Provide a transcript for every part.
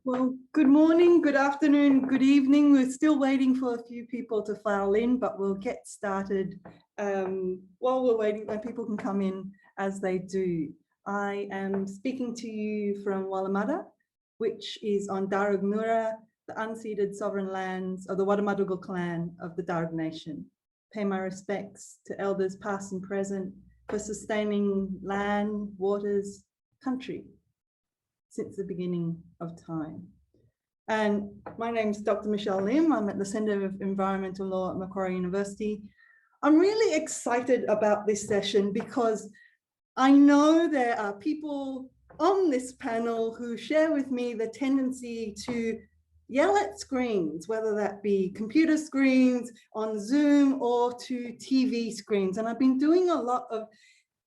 Well, good morning, good afternoon, good evening. We're still waiting for a few people to file in, but we'll get started while we're waiting, when people can come in as they do. I am speaking to you from Wallamada, which is on Darug Mura, the unceded sovereign lands of the Wadamadugal clan of the Darug Nation. Pay my respects to elders past and present for sustaining land, waters, country since the beginning of time. And my name is Dr. Michelle Lim. I'm at the Centre of Environmental Law at Macquarie University. I'm really excited about this session because I know there are people on this panel who share with me the tendency to yell at screens, whether that be computer screens, on Zoom, or to TV screens. And I've been doing a lot of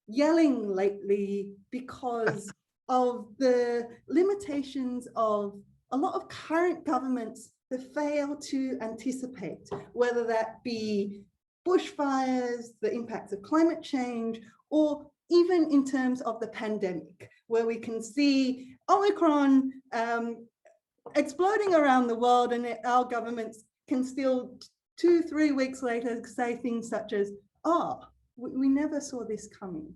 yelling lately because of the limitations of a lot of current governments that fail to anticipate, whether that be bushfires, the impacts of climate change, or even in terms of the pandemic, where we can see Omicron exploding around the world, and our governments can still 2-3 weeks later say things such as, oh, we never saw this coming.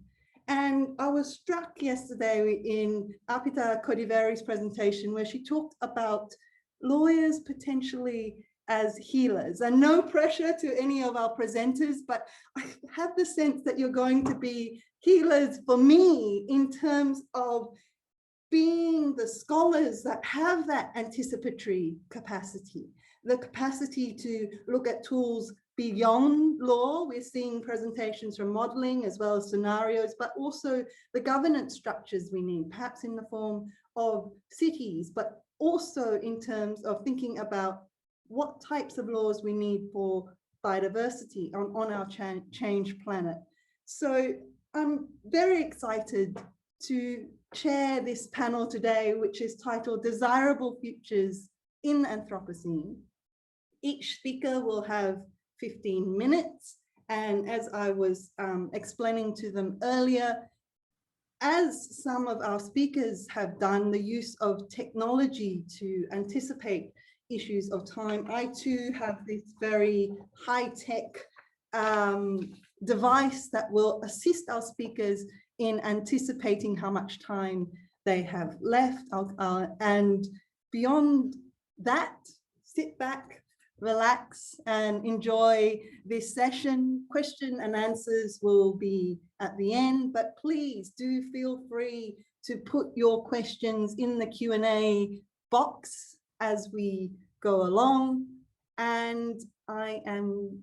And I was struck yesterday in Apita Kodiveri's presentation where she talked about lawyers potentially as healers, and no pressure to any of our presenters, but I have the sense that you're going to be healers for me in terms of being the scholars that have that anticipatory capacity, the capacity to look at tools beyond law. We're seeing presentations from modeling as well as scenarios, but also the governance structures we need, perhaps in the form of cities, but also in terms of thinking about what types of laws we need for biodiversity on our changed planet. So I'm very excited to chair this panel today, which is titled Desirable Futures in Anthropocene. Each speaker will have 15 minutes. And as I was explaining to them earlier, as some of our speakers have done the use of technology to anticipate issues of time, I too have this very high-tech device that will assist our speakers in anticipating how much time they have left. And beyond that, sit back, relax, and enjoy this session. Question and answers will be at the end, but please do feel free to put your questions in the Q&A box as we go along. And I am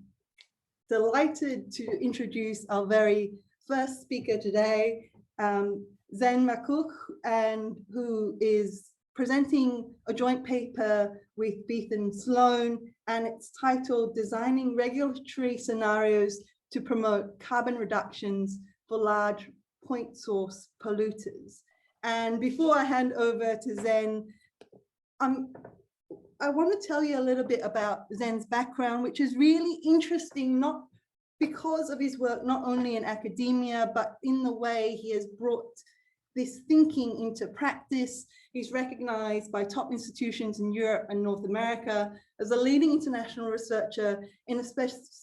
delighted to introduce our very first speaker today, Zen Makuk, and who is presenting a joint paper with Beath and Sloan, and it's titled Designing Regulatory Scenarios to Promote Carbon Reductions for Large Point Source Polluters. And before I hand over to Zen, I want to tell you a little bit about Zen's background, which is really interesting, not because of his work, not only in academia, but in the way he has brought this thinking into practice. He's recognized by top institutions in Europe and North America as a leading international researcher in the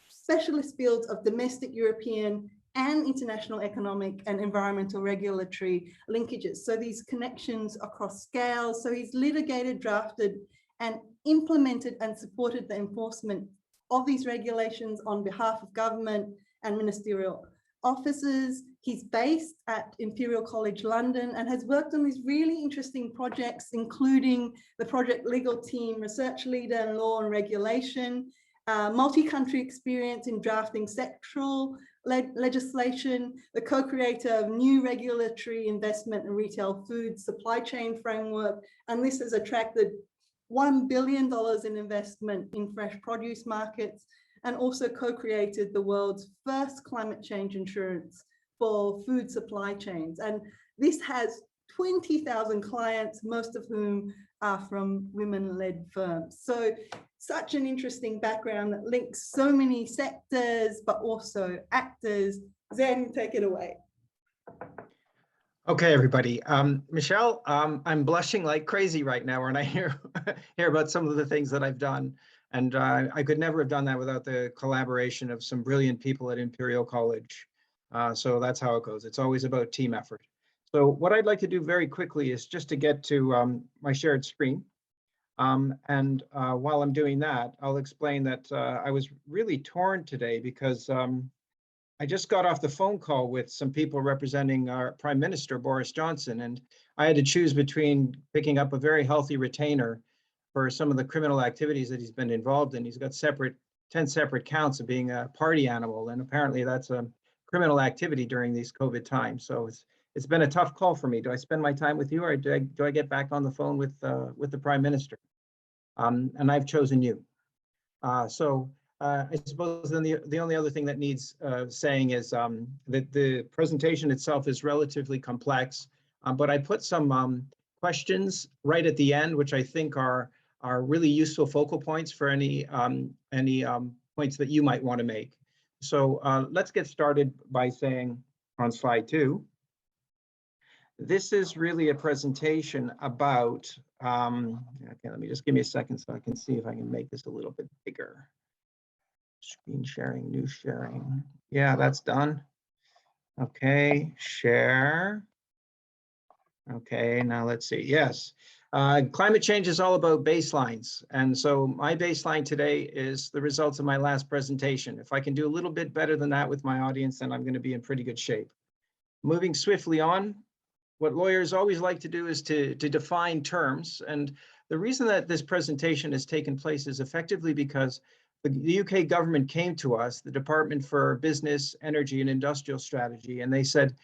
specialist fields of domestic, European, and international economic and environmental regulatory linkages. So these connections across scales. So he's litigated, drafted, and implemented and supported the enforcement of these regulations on behalf of government and ministerial offices. He's based at Imperial College London and has worked on these really interesting projects, including the project legal team, research leader in law and regulation, multi-country experience in drafting sectoral legislation, the co-creator of new regulatory investment and retail food supply chain framework. And this has attracted $1 billion in investment in fresh produce markets, and also co-created the world's first climate change insurance for food supply chains. And this has 20,000 clients, most of whom are from women-led firms. So such an interesting background that links so many sectors, but also actors. Zen, take it away. Okay, everybody. Michelle, I'm blushing like crazy right now when I hear about some of the things that I've done. And I could never have done that without the collaboration of some brilliant people at Imperial College. So that's how it goes. It's always about team effort. So what I'd like to do very quickly is just to get to my shared screen. While I'm doing that, I'll explain that I was really torn today because I just got off the phone call with some people representing our Prime Minister, Boris Johnson, and I had to choose between picking up a very healthy retainer for some of the criminal activities that he's been involved in. He's got 10 separate counts of being a party animal, and apparently that's a criminal activity during these COVID times. So it's been a tough call for me. Do I spend my time with you, or do I get back on the phone with the Prime Minister? And I've chosen you. I suppose then the only other thing that needs saying is that the presentation itself is relatively complex, but I put some questions right at the end, which I think are really useful focal points for any points that you might want to make. So let's get started by saying on slide 2, this is really a presentation about, okay, let me just give me a second so I can see if I can make this a little bit bigger. Screen sharing, new sharing. Yeah, that's done. Okay, share. Okay, now let's see. Yes, climate change is all about baselines. And so my baseline today is the results of my last presentation. If I can do a little bit better than that with my audience, then I'm going to be in pretty good shape. Moving swiftly on, what lawyers always like to do is to define terms. And the reason that this presentation has taken place is effectively because the UK government came to us, the Department for Business, Energy and Industrial Strategy, and they said,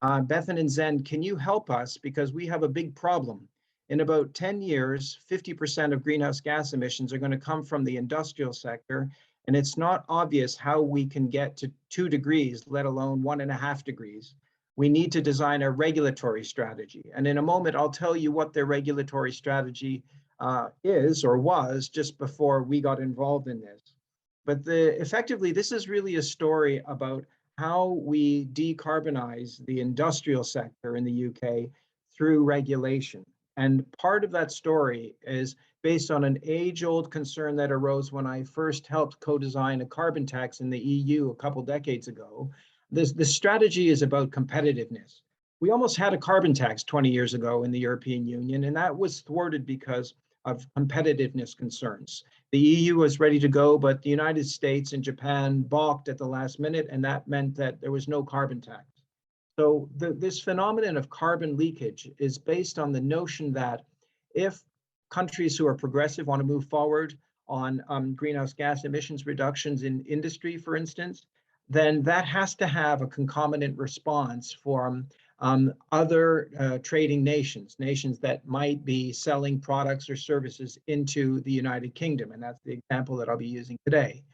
Bethan and Zen, can you help us? Because we have a big problem. In about 10 years, 50% of greenhouse gas emissions are going to come from the industrial sector, and it's not obvious how we can get to 2 degrees, let alone 1.5 degrees. We need to design a regulatory strategy. And in a moment, I'll tell you what their regulatory strategy is or was just before we got involved in this. But effectively, this is really a story about how we decarbonize the industrial sector in the UK through regulation. And part of that story is based on an age-old concern that arose when I first helped co-design a carbon tax in the EU a couple decades ago. The strategy is about competitiveness. We almost had a carbon tax 20 years ago in the European Union, and that was thwarted because of competitiveness concerns. The EU was ready to go, but the United States and Japan balked at the last minute, and that meant that there was no carbon tax. So this phenomenon of carbon leakage is based on the notion that if countries who are progressive want to move forward on greenhouse gas emissions reductions in industry, for instance, then that has to have a concomitant response from other trading nations that might be selling products or services into the United Kingdom. And that's the example that I'll be using today.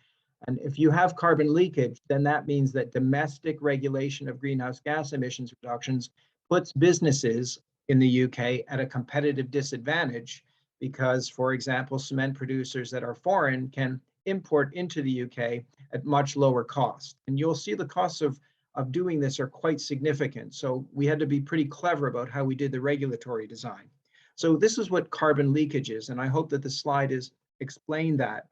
And if you have carbon leakage, then that means that domestic regulation of greenhouse gas emissions reductions puts businesses in the UK at a competitive disadvantage because, for example, cement producers that are foreign can import into the UK at much lower cost. And you'll see the costs of doing this are quite significant. So we had to be pretty clever about how we did the regulatory design. So this is what carbon leakage is, and I hope that the slide is explained that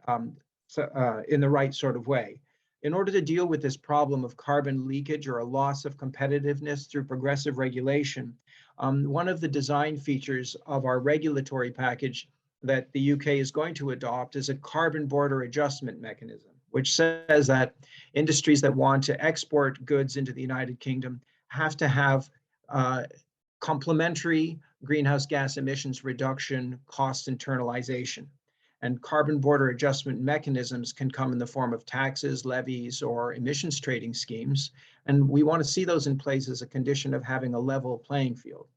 in the right sort of way. In order to deal with this problem of carbon leakage or a loss of competitiveness through progressive regulation, one of the design features of our regulatory package that the UK is going to adopt is a carbon border adjustment mechanism, which says that industries that want to export goods into the United Kingdom have to have complementary greenhouse gas emissions reduction cost internalization. And carbon border adjustment mechanisms can come in the form of taxes, levies, or emissions trading schemes. And we want to see those in place as a condition of having a level playing field.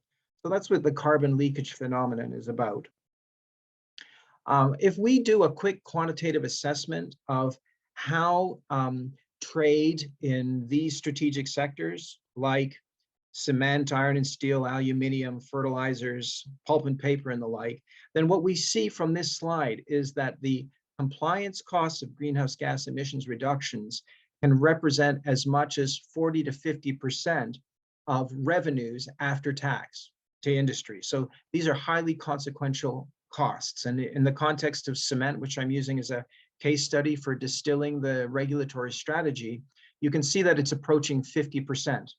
So that's what the carbon leakage phenomenon is about. If we do a quick quantitative assessment of how trade in these strategic sectors like cement, iron and steel, aluminium, fertilizers, pulp and paper and the like, then what we see from this slide is that the compliance costs of greenhouse gas emissions reductions can represent as much as 40 to 50% of revenues after tax to industry. So these are highly consequential costs. And in the context of cement, which I'm using as a case study for distilling the regulatory strategy, you can see that it's approaching 50%.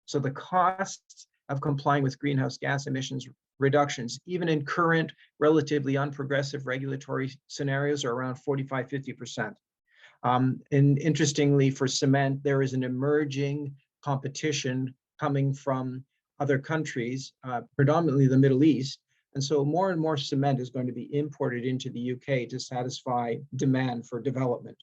So the costs of complying with greenhouse gas emissions reductions, even in current relatively unprogressive regulatory scenarios, are around 45, 50%. And interestingly, for cement, there is an emerging competition coming from other countries, predominantly the Middle East. And so more and more cement is going to be imported into the UK to satisfy demand for development.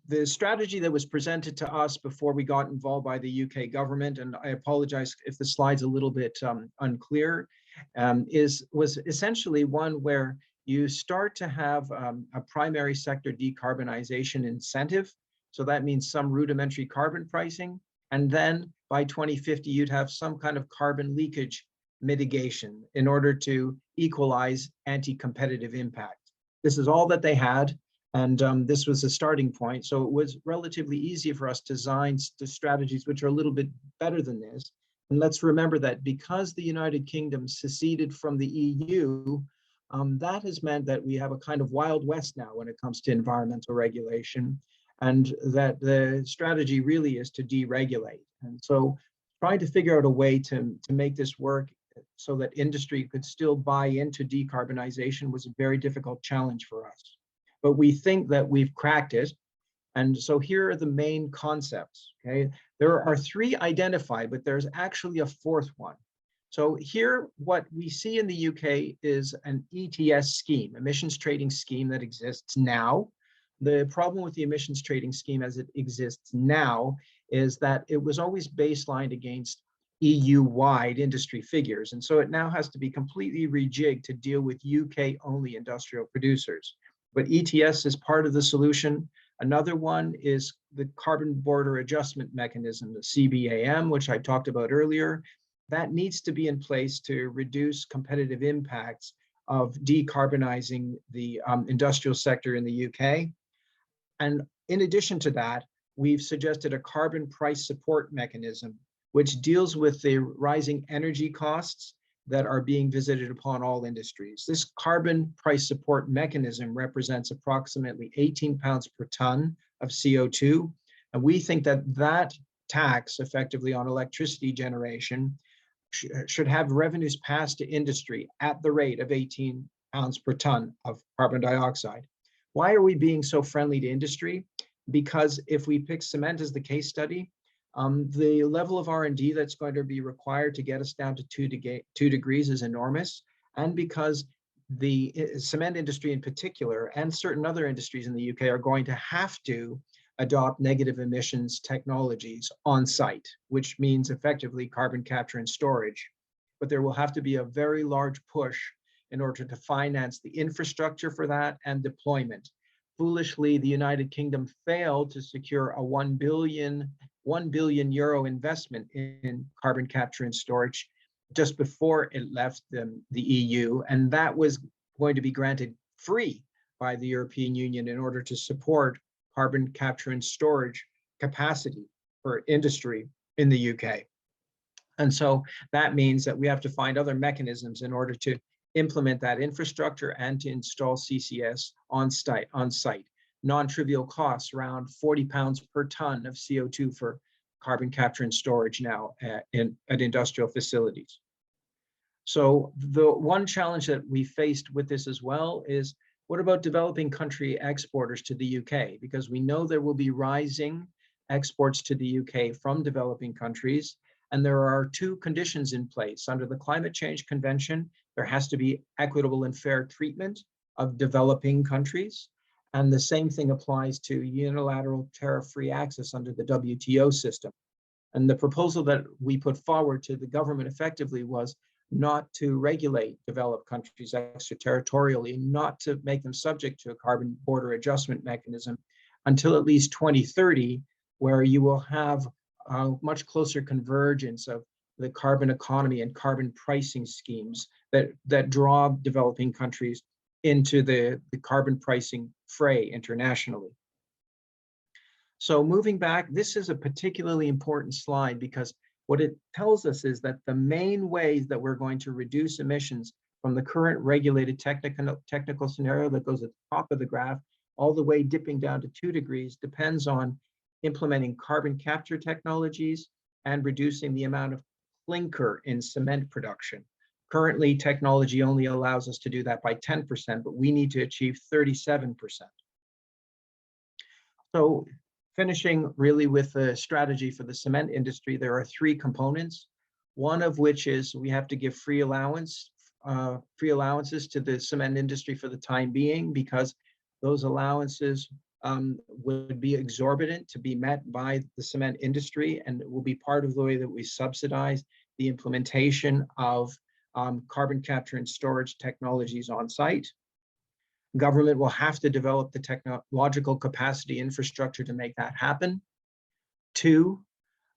The strategy that was presented to us before we got involved by the UK government, and I apologize if the slide's a little bit unclear, was essentially one where you start to have a primary sector decarbonization incentive. So that means some rudimentary carbon pricing. And then by 2050, you'd have some kind of carbon leakage mitigation in order to equalize anti-competitive impact. This is all that they had. And this was a starting point. So it was relatively easy for us to design the strategies which are a little bit better than this. And let's remember that because the United Kingdom seceded from the EU, that has meant that we have a kind of Wild West now when it comes to environmental regulation, and that the strategy really is to deregulate. And so trying to figure out a way to make this work so that industry could still buy into decarbonization was a very difficult challenge for us. But we think that we've cracked it. And so here are the main concepts, okay? There are 3 identified, but there's actually a 4th one. So here, what we see in the UK is an ETS scheme, emissions trading scheme that exists now. The problem with the emissions trading scheme as it exists now is that it was always baselined against EU-wide industry figures. And so it now has to be completely rejigged to deal with UK-only industrial producers. But ETS is part of the solution. Another one is the Carbon Border Adjustment Mechanism, the CBAM, which I talked about earlier. That needs to be in place to reduce competitive impacts of decarbonizing the industrial sector in the UK. And in addition to that, we've suggested a carbon price support mechanism, which deals with the rising energy costs that are being visited upon all industries. This carbon price support mechanism represents approximately 18 pounds per ton of CO2. And we think that that tax effectively on electricity generation should have revenues passed to industry at the rate of 18 pounds per ton of carbon dioxide. Why are we being so friendly to industry? Because if we pick cement as the case study, the level of R&D that's going to be required to get us down to 2 degrees is enormous. And because the cement industry in particular, and certain other industries in the UK, are going to have to adopt negative emissions technologies on site, which means effectively carbon capture and storage. But there will have to be a very large push in order to finance the infrastructure for that and deployment. Foolishly, the United Kingdom failed to secure a €1 billion investment in carbon capture and storage just before it left the EU. And that was going to be granted free by the European Union in order to support carbon capture and storage capacity for industry in the UK. And so that means that we have to find other mechanisms in order to implement that infrastructure and to install CCS on site. Non-trivial costs, around 40 pounds per ton of CO2 for carbon capture and storage now at industrial facilities. So the one challenge that we faced with this as well is, what about developing country exporters to the UK? Because we know there will be rising exports to the UK from developing countries. And there are 2 conditions in place. Under the Climate Change Convention, there has to be equitable and fair treatment of developing countries. And the same thing applies to unilateral tariff-free access under the WTO system. And the proposal that we put forward to the government effectively was not to regulate developed countries extraterritorially, not to make them subject to a carbon border adjustment mechanism until at least 2030, where you will have a much closer convergence of the carbon economy and carbon pricing schemes that draw developing countries into the carbon pricing fray internationally. So moving back, this is a particularly important slide because what it tells us is that the main ways that we're going to reduce emissions from the current regulated technical scenario that goes at the top of the graph, all the way dipping down to 2 degrees, depends on implementing carbon capture technologies and reducing the amount of clinker in cement production. Currently, technology only allows us to do that by 10%, but we need to achieve 37%. So finishing really with the strategy for the cement industry, there are 3 components. One of which is we have to give free allowances to the cement industry for the time being, because those allowances would be exorbitant to be met by the cement industry, and it will be part of the way that we subsidize the implementation of carbon capture and storage technologies on site. Government will have to develop the technological capacity infrastructure to make that happen. 2,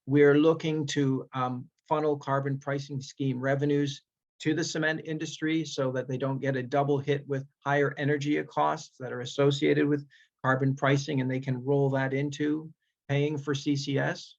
we're looking to funnel carbon pricing scheme revenues to the cement industry so that they don't get a double hit with higher energy costs that are associated with carbon pricing, and they can roll that into paying for CCS.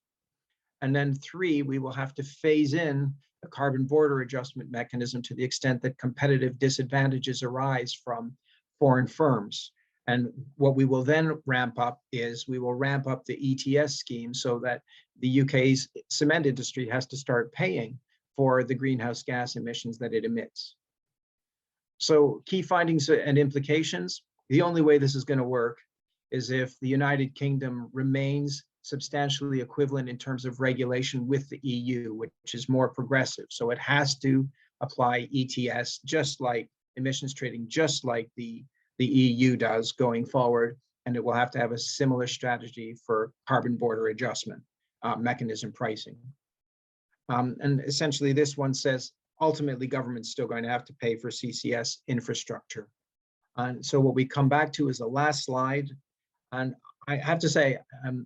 And then 3, we will have to phase in a carbon border adjustment mechanism to the extent that competitive disadvantages arise from foreign firms. And what we will then ramp up is we will ramp up the ETS scheme so that the UK's cement industry has to start paying for the greenhouse gas emissions that it emits. So key findings and implications: the only way this is going to work is if the United Kingdom remains substantially equivalent in terms of regulation with the EU, which is more progressive. So it has to apply ETS, just like emissions trading, just like the EU does going forward, and it will have to have a similar strategy for carbon border adjustment mechanism pricing. And essentially this one says, ultimately government's still going to have to pay for CCS infrastructure. And so what we come back to is the last slide. And I have to say,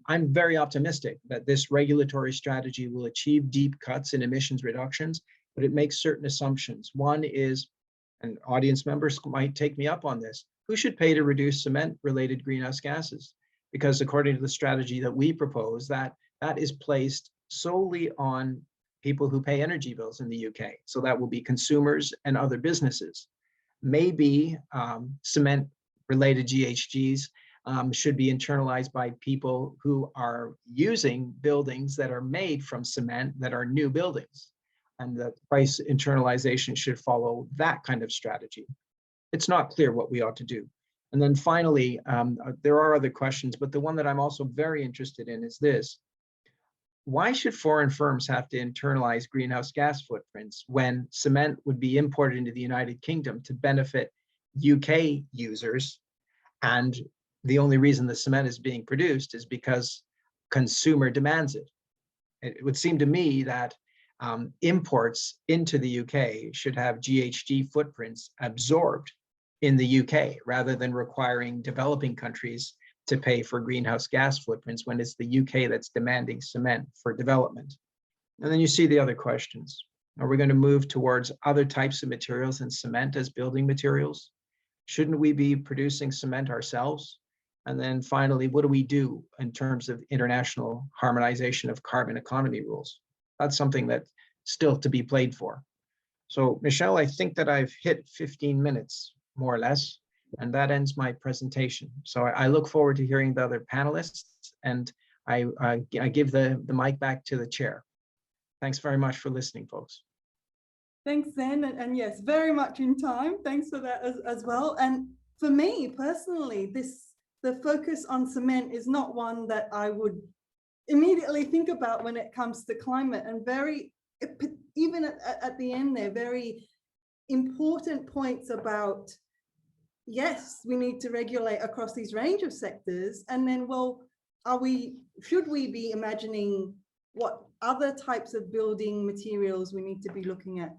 I'm very optimistic that this regulatory strategy will achieve deep cuts in emissions reductions, but it makes certain assumptions. One is, and audience members might take me up on this, who should pay to reduce cement-related greenhouse gases? Because according to the strategy that we propose, that is placed solely on people who pay energy bills in the UK. So that will be consumers and other businesses. Maybe cement-related GHGs should be internalized by people who are using buildings that are made from cement that are new buildings. And the price internalization should follow that kind of strategy. It's not clear what we ought to do. And then finally, there are other questions, but the one that I'm also very interested in is this. Why should foreign firms have to internalize greenhouse gas footprints when cement would be imported into the United Kingdom to benefit UK users? And the only reason the cement is being produced is because consumer demands it. It would seem to me that imports into the UK should have GHG footprints absorbed in the UK rather than requiring developing countries to pay for greenhouse gas footprints when it's the UK that's demanding cement for development. And then you see the other questions. Are we going to move towards other types of materials than cement as building materials? Shouldn't we be producing cement ourselves? And then finally, what do we do in terms of international harmonization of carbon economy rules? That's something that's still to be played for. So Michelle, I think that I've hit 15 minutes, more or less, and that ends my presentation. So I look forward to hearing the other panelists, and I give the mic back to the chair. Thanks very much for listening, folks. Thanks, Zen, and yes, very much in time. Thanks for that as well. And for me personally, the focus on cement is not one that I would immediately think about when it comes to climate, and even at the end there, very important points about, yes, we need to regulate across these range of sectors. And then, well, should we be imagining what other types of building materials we need to be looking at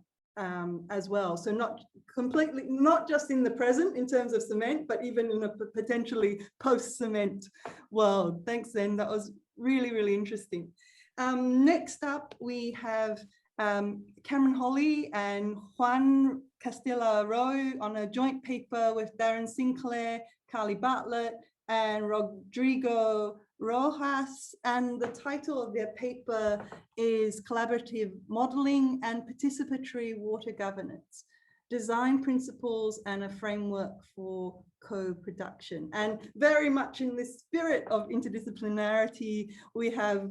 as well? So not just in the present in terms of cement, but even in a potentially post-cement world. Thanks, Zen. That was really, really interesting. Next up, we have Cameron Holly and Juan Castilla-Rowe on a joint paper with Darren Sinclair, Carly Bartlett, and Rodrigo Rojas, and the title of their paper is Collaborative Modelling and Participatory Water Governance, Design Principles and a Framework for Co-Production. And very much in this spirit of interdisciplinarity, we have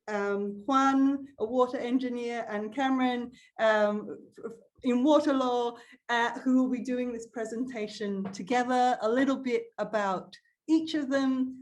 Juan, a water engineer, and Cameron in water law, who will be doing this presentation together, a little bit about each of them.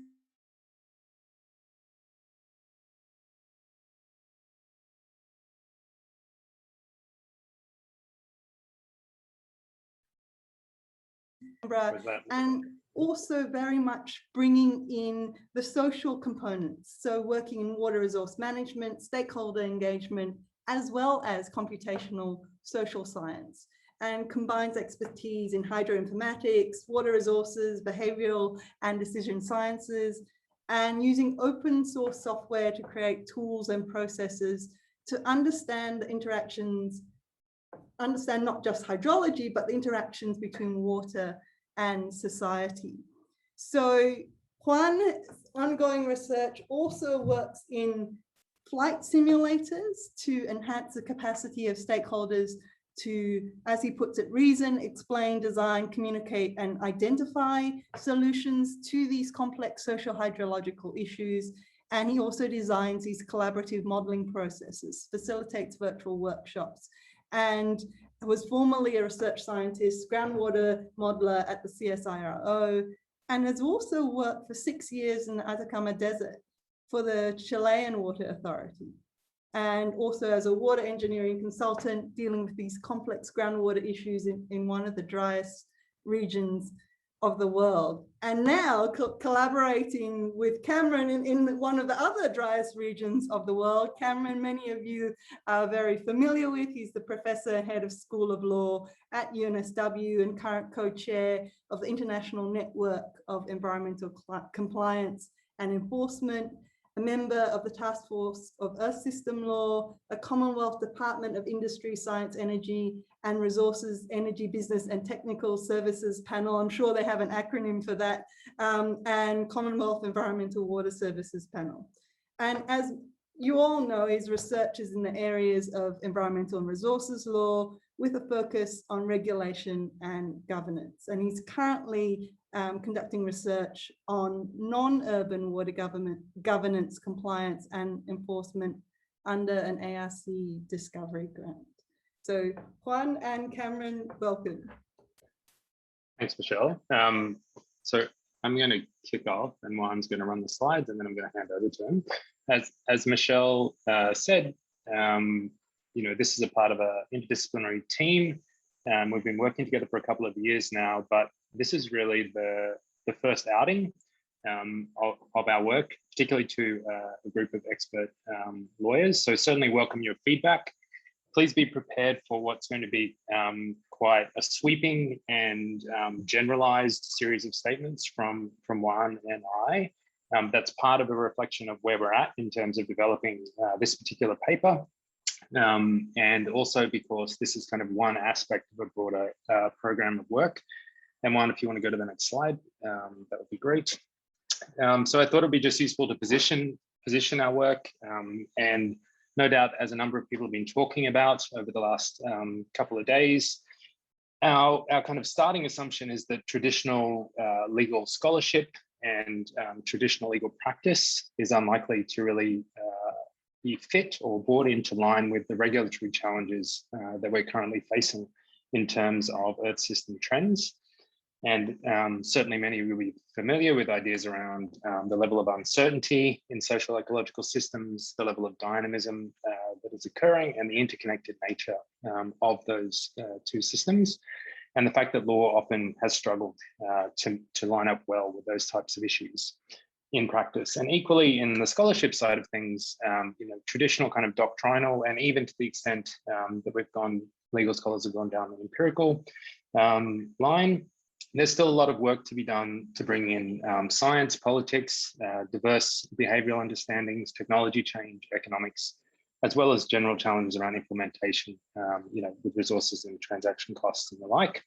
And also very much bringing in the social components. So working in water resource management, stakeholder engagement, as well as computational social science, and combines expertise in hydroinformatics, water resources, behavioral and decision sciences, and using open source software to create tools and processes to understand the interactions, understand not just hydrology, but the interactions between water and society. So Juan's ongoing research also works in flight simulators to enhance the capacity of stakeholders to, as he puts it, reason, explain, design, communicate, and identify solutions to these complex social hydrological issues. And he also designs these collaborative modeling processes, facilitates virtual workshops, and was formerly a research scientist, groundwater modeler at the CSIRO, and has also worked for 6 years in the Atacama Desert for the Chilean Water Authority, and also as a water engineering consultant dealing with these complex groundwater issues in one of the driest regions of the world. And now collaborating with Cameron in one of the other driest regions of the world. Cameron, many of you are very familiar with. He's the professor and head of School of Law at UNSW and current co-chair of the International Network of Environmental Compliance and Enforcement, a member of the Task Force of Earth System Law, a Commonwealth Department of Industry, Science, Energy and Resources, Energy, Business and Technical Services panel. I'm sure they have an acronym for that, and Commonwealth Environmental Water Services panel. And as you all know, his research is in the areas of environmental and resources law with a focus on regulation and governance. And he's currently conducting research on non-urban water governance, compliance and enforcement under an ARC discovery grant. So Juan and Cameron, welcome. Thanks, Michelle. So I'm going to kick off and Juan's going to run the slides and then I'm going to hand over to him. As Michelle said, this is a part of an interdisciplinary team. We've been working together for a couple of years now, but this is really the first outing of our work, particularly to a group of expert lawyers. So certainly welcome your feedback. Please be prepared for what's going to be quite a sweeping and generalized series of statements from Juan and I. That's part of a reflection of where we're at in terms of developing this particular paper. And also because this is kind of one aspect of a broader program of work. And Juan, if you want to go to the next slide, that would be great. So I thought it'd be just useful to position our work, and no doubt, as a number of people have been talking about over the last couple of days, our kind of starting assumption is that traditional legal scholarship and traditional legal practice is unlikely to really be fit or brought into line with the regulatory challenges that we're currently facing in terms of Earth system trends. And certainly many will be familiar with ideas around the level of uncertainty in social ecological systems, the level of dynamism that is occurring, and the interconnected nature of those two systems, and the fact that law often has struggled to line up well with those types of issues in practice. And equally in the scholarship side of things, traditional kind of doctrinal, and even to the extent that legal scholars have gone down the empirical line, there's still a lot of work to be done to bring in science, politics, diverse behavioral understandings, technology change, economics, as well as general challenges around implementation, with resources and transaction costs and the like.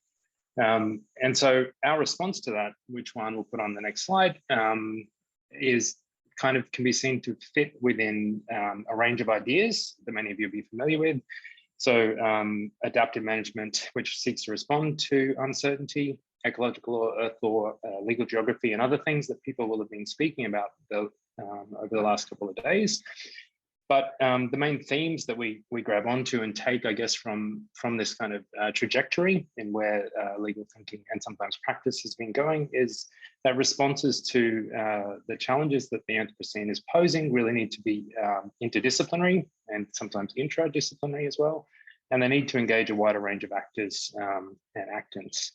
And so our response to that, which one we'll put on the next slide, is kind of can be seen to fit within a range of ideas that many of you will be familiar with. So adaptive management, which seeks to respond to uncertainty, ecological law, earth law, legal geography, and other things that people will have been speaking about over the last couple of days. But the main themes that we grab onto and take, I guess, from this kind of trajectory in where legal thinking and sometimes practice has been going is that responses to the challenges that the Anthropocene is posing really need to be interdisciplinary and sometimes intradisciplinary as well. And they need to engage a wider range of actors and actants.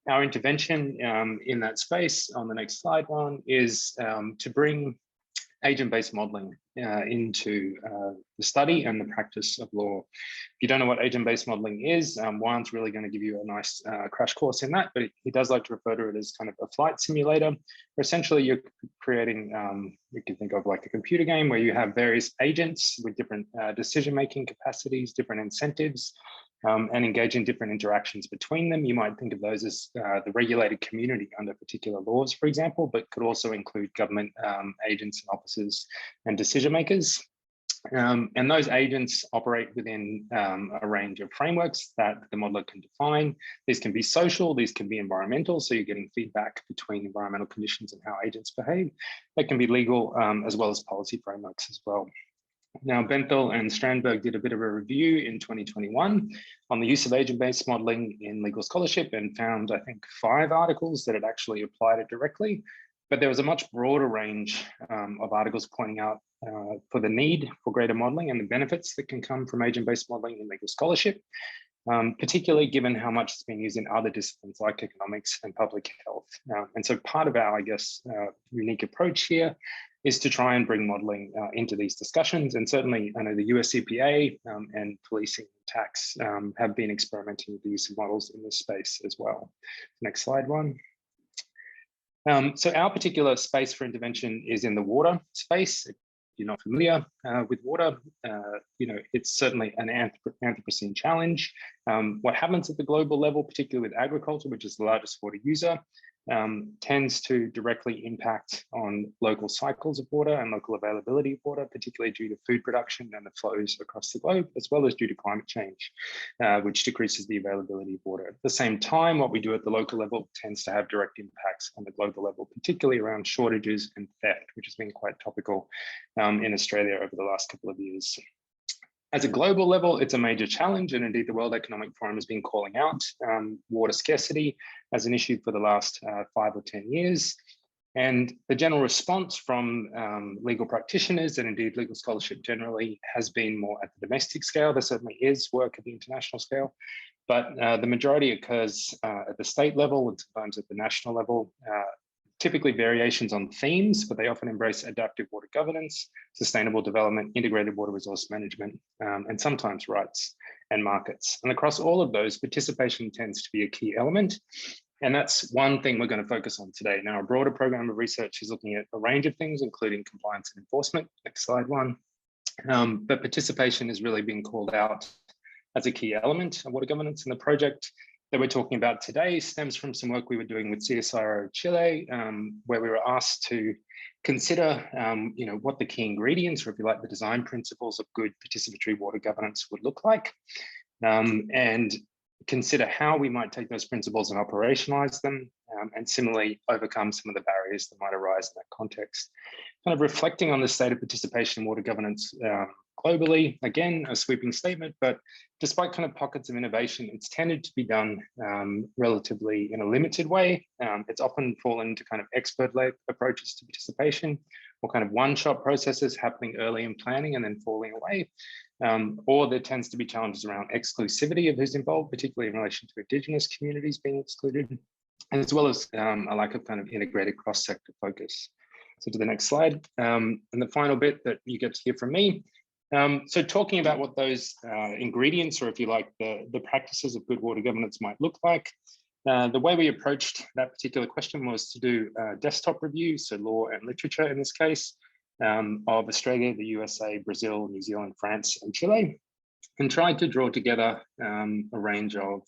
Our intervention in that space on the next slide is to bring agent-based modelling into the study and the practice of law. If you don't know what agent-based modelling is, Juan's really going to give you a nice crash course in that, but he does like to refer to it as kind of a flight simulator, where essentially you're creating, you can think of like a computer game where you have various agents with different decision-making capacities, different incentives, and engage in different interactions between them. You might think of those as the regulated community under particular laws, for example, but could also include government agents and officers and decision makers. And those agents operate within a range of frameworks that the modeler can define. These can be social, these can be environmental, so you're getting feedback between environmental conditions and how agents behave. They can be legal as well as policy frameworks as well. Now, Benthel and Strandberg did a bit of a review in 2021 on the use of agent-based modelling in legal scholarship and found, I think, 5 articles that had actually applied it directly. But there was a much broader range of articles pointing out for the need for greater modelling and the benefits that can come from agent-based modelling in legal scholarship, particularly given how much it's been used in other disciplines like economics and public health. And so part of our, I guess, unique approach here is to try and bring modelling into these discussions. And certainly, I know the US CPA and policing and tax have been experimenting with the use of models in this space as well. Next slide, one. So our particular space for intervention is in the water space. If you're not familiar with water, it's certainly an Anthropocene challenge. What happens at the global level, particularly with agriculture, which is the largest water user, tends to directly impact on local cycles of water and local availability of water, particularly due to food production and the flows across the globe, as well as due to climate change, which decreases the availability of water. At the same time, what we do at the local level tends to have direct impacts on the global level, particularly around shortages and theft, which has been quite topical in Australia over the last couple of years. As a global level, it's a major challenge, and indeed the World Economic Forum has been calling out water scarcity as an issue for the last 5 or 10 years. And the general response from legal practitioners and indeed legal scholarship generally has been more at the domestic scale. There certainly is work at the international scale, but the majority occurs at the state level and sometimes at the national level. Typically variations on themes, but they often embrace adaptive water governance, sustainable development, integrated water resource management, and sometimes rights and markets. And across all of those, participation tends to be a key element. And that's one thing we're going to focus on today. Now, a broader program of research is looking at a range of things, including compliance and enforcement. Next slide, one. But participation is really being called out as a key element of water governance, and the project that we're talking about today stems from some work we were doing with CSIRO Chile, where we were asked to consider what the key ingredients, or if you like, the design principles of good participatory water governance would look like, and consider how we might take those principles and operationalize them, and similarly overcome some of the barriers that might arise in that context. Kind of reflecting on the state of participation in water governance globally, again, a sweeping statement, but despite kind of pockets of innovation, it's tended to be done relatively in a limited way. It's often fallen into kind of expert-led approaches to participation, or kind of one-shot processes happening early in planning and then falling away. Or there tends to be challenges around exclusivity of who's involved, particularly in relation to Indigenous communities being excluded, as well as a lack of kind of integrated cross-sector focus. So to the next slide, and the final bit that you get to hear from me. So talking about what those ingredients, or if you like, the practices of good water governance might look like. The way we approached that particular question was to do a desktop review, so law and literature in this case, of Australia, the USA, Brazil, New Zealand, France, and Chile, and tried to draw together a range of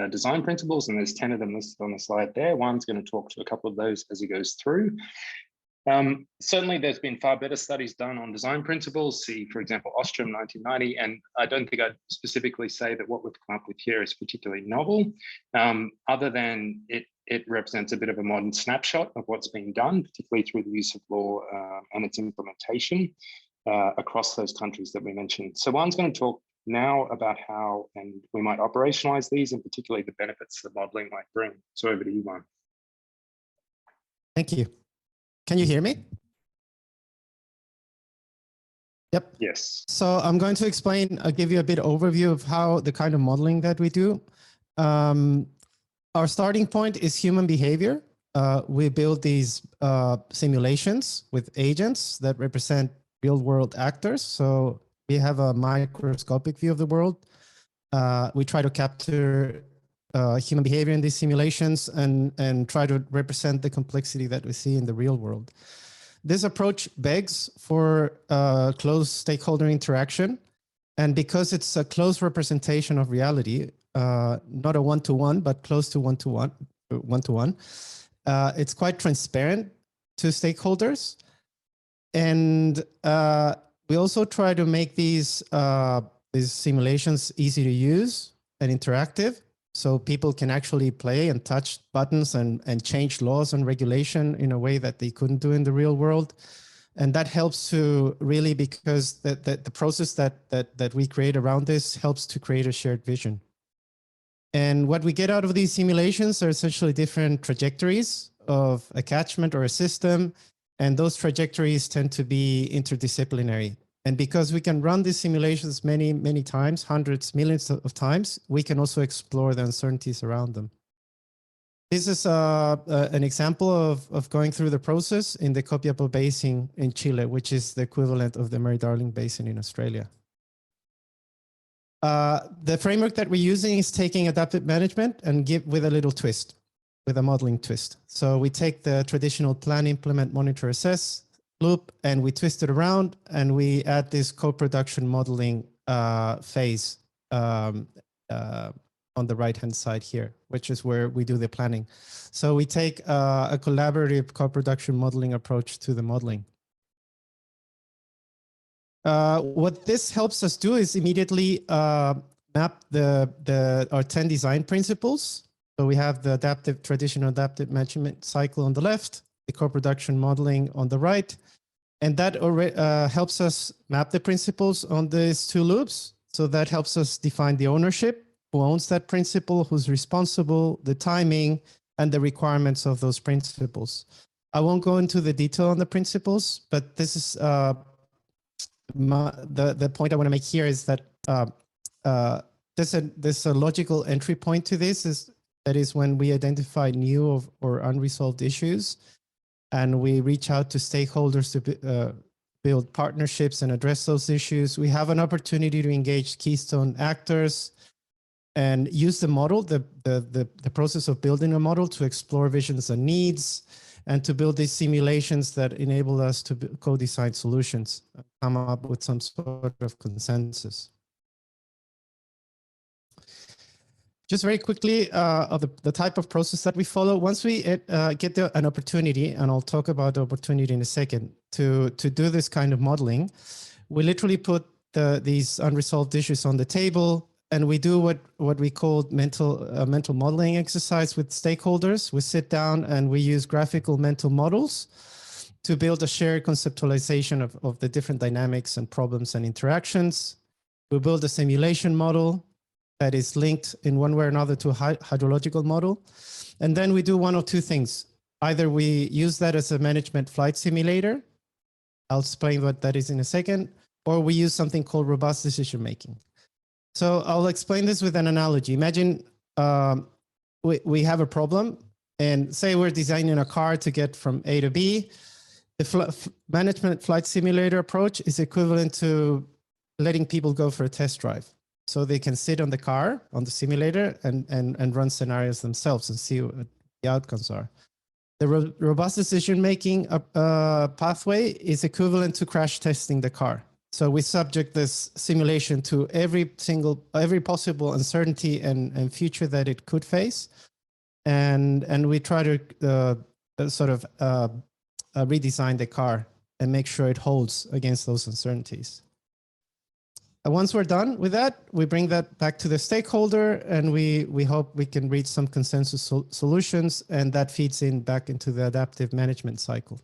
design principles, and there's 10 of them listed on the slide there. One's going to talk to a couple of those as he goes through. Certainly, there's been far better studies done on design principles. See, for example, Ostrom 1990, and I don't think I'd specifically say that what we've come up with here is particularly novel, other than it represents a bit of a modern snapshot of what's being done, particularly through the use of law and its implementation across those countries that we mentioned. So Juan's going to talk now about how and we might operationalize these, and particularly the benefits that modeling might bring. So over to you, Juan. Thank you. Can you hear me? Yep. Yes. So I'm going to explain, I'll give you a bit overview of how the kind of modeling that we do. Our starting point is human behavior. We build these simulations with agents that represent real world actors. So we have a microscopic view of the world. We try to capture human behavior in these simulations and try to represent the complexity that we see in the real world. This approach begs for close stakeholder interaction. And because it's a close representation of reality, not a one-to-one, but close to one-to-one, it's quite transparent to stakeholders. And we also try to make these simulations easy to use and interactive, so people can actually play and touch buttons and change laws and regulation in a way that they couldn't do in the real world. And that helps to really, because the process that we create around this helps to create a shared vision. And what we get out of these simulations are essentially different trajectories of a catchment or a system. And those trajectories tend to be interdisciplinary. And because we can run these simulations many, many times, hundreds, millions of times, we can also explore the uncertainties around them. This is an example of going through the process in the Copiapó Basin in Chile, which is the equivalent of the Murray-Darling Basin in Australia. The framework that we're using is taking adaptive management and give with a little twist, with a modeling twist. So we take the traditional plan, implement, monitor, assess loop, and we twist it around, and we add this co-production modeling phase on the right-hand side here, which is where we do the planning. So we take a collaborative co-production modeling approach to the modeling. What this helps us do is immediately map our 10 design principles. So we have the traditional adaptive management cycle on the left, the co-production modeling on the right. And that helps us map the principles on these two loops. So that helps us define the ownership, who owns that principle, who's responsible, the timing, and the requirements of those principles. I won't go into the detail on the principles, but this is the point I want to make here is that there's a logical entry point to this. That is when we identify new or unresolved issues, and we reach out to stakeholders to build partnerships and address those issues. We have an opportunity to engage keystone actors and use the model, the process of building a model to explore visions and needs, and to build these simulations that enable us to co-design solutions, come up with some sort of consensus. Just very quickly, of the type of process that we follow. Once we get an opportunity, and I'll talk about the opportunity in a second, to do this kind of modeling, we literally put these unresolved issues on the table, and we do what we call mental modeling exercise with stakeholders. We sit down and we use graphical mental models to build a shared conceptualization of the different dynamics and problems and interactions. We build a simulation model that is linked in one way or another to a hydrological model. And then we do one of two things. Either we use that as a management flight simulator. I'll explain what that is in a second. Or we use something called robust decision making. So I'll explain this with an analogy. Imagine we have a problem, and say we're designing a car to get from A to B. The management flight simulator approach is equivalent to letting people go for a test drive. So they can sit on the car, on the simulator, and run scenarios themselves and see what the outcomes are. The robust decision-making pathway is equivalent to crash testing the car. So we subject this simulation to every possible uncertainty and future that it could face. And we try to redesign the car and make sure it holds against those uncertainties. Once we're done with that, we bring that back to the stakeholder, and we hope we can reach some consensus solutions, and that feeds in back into the adaptive management cycle.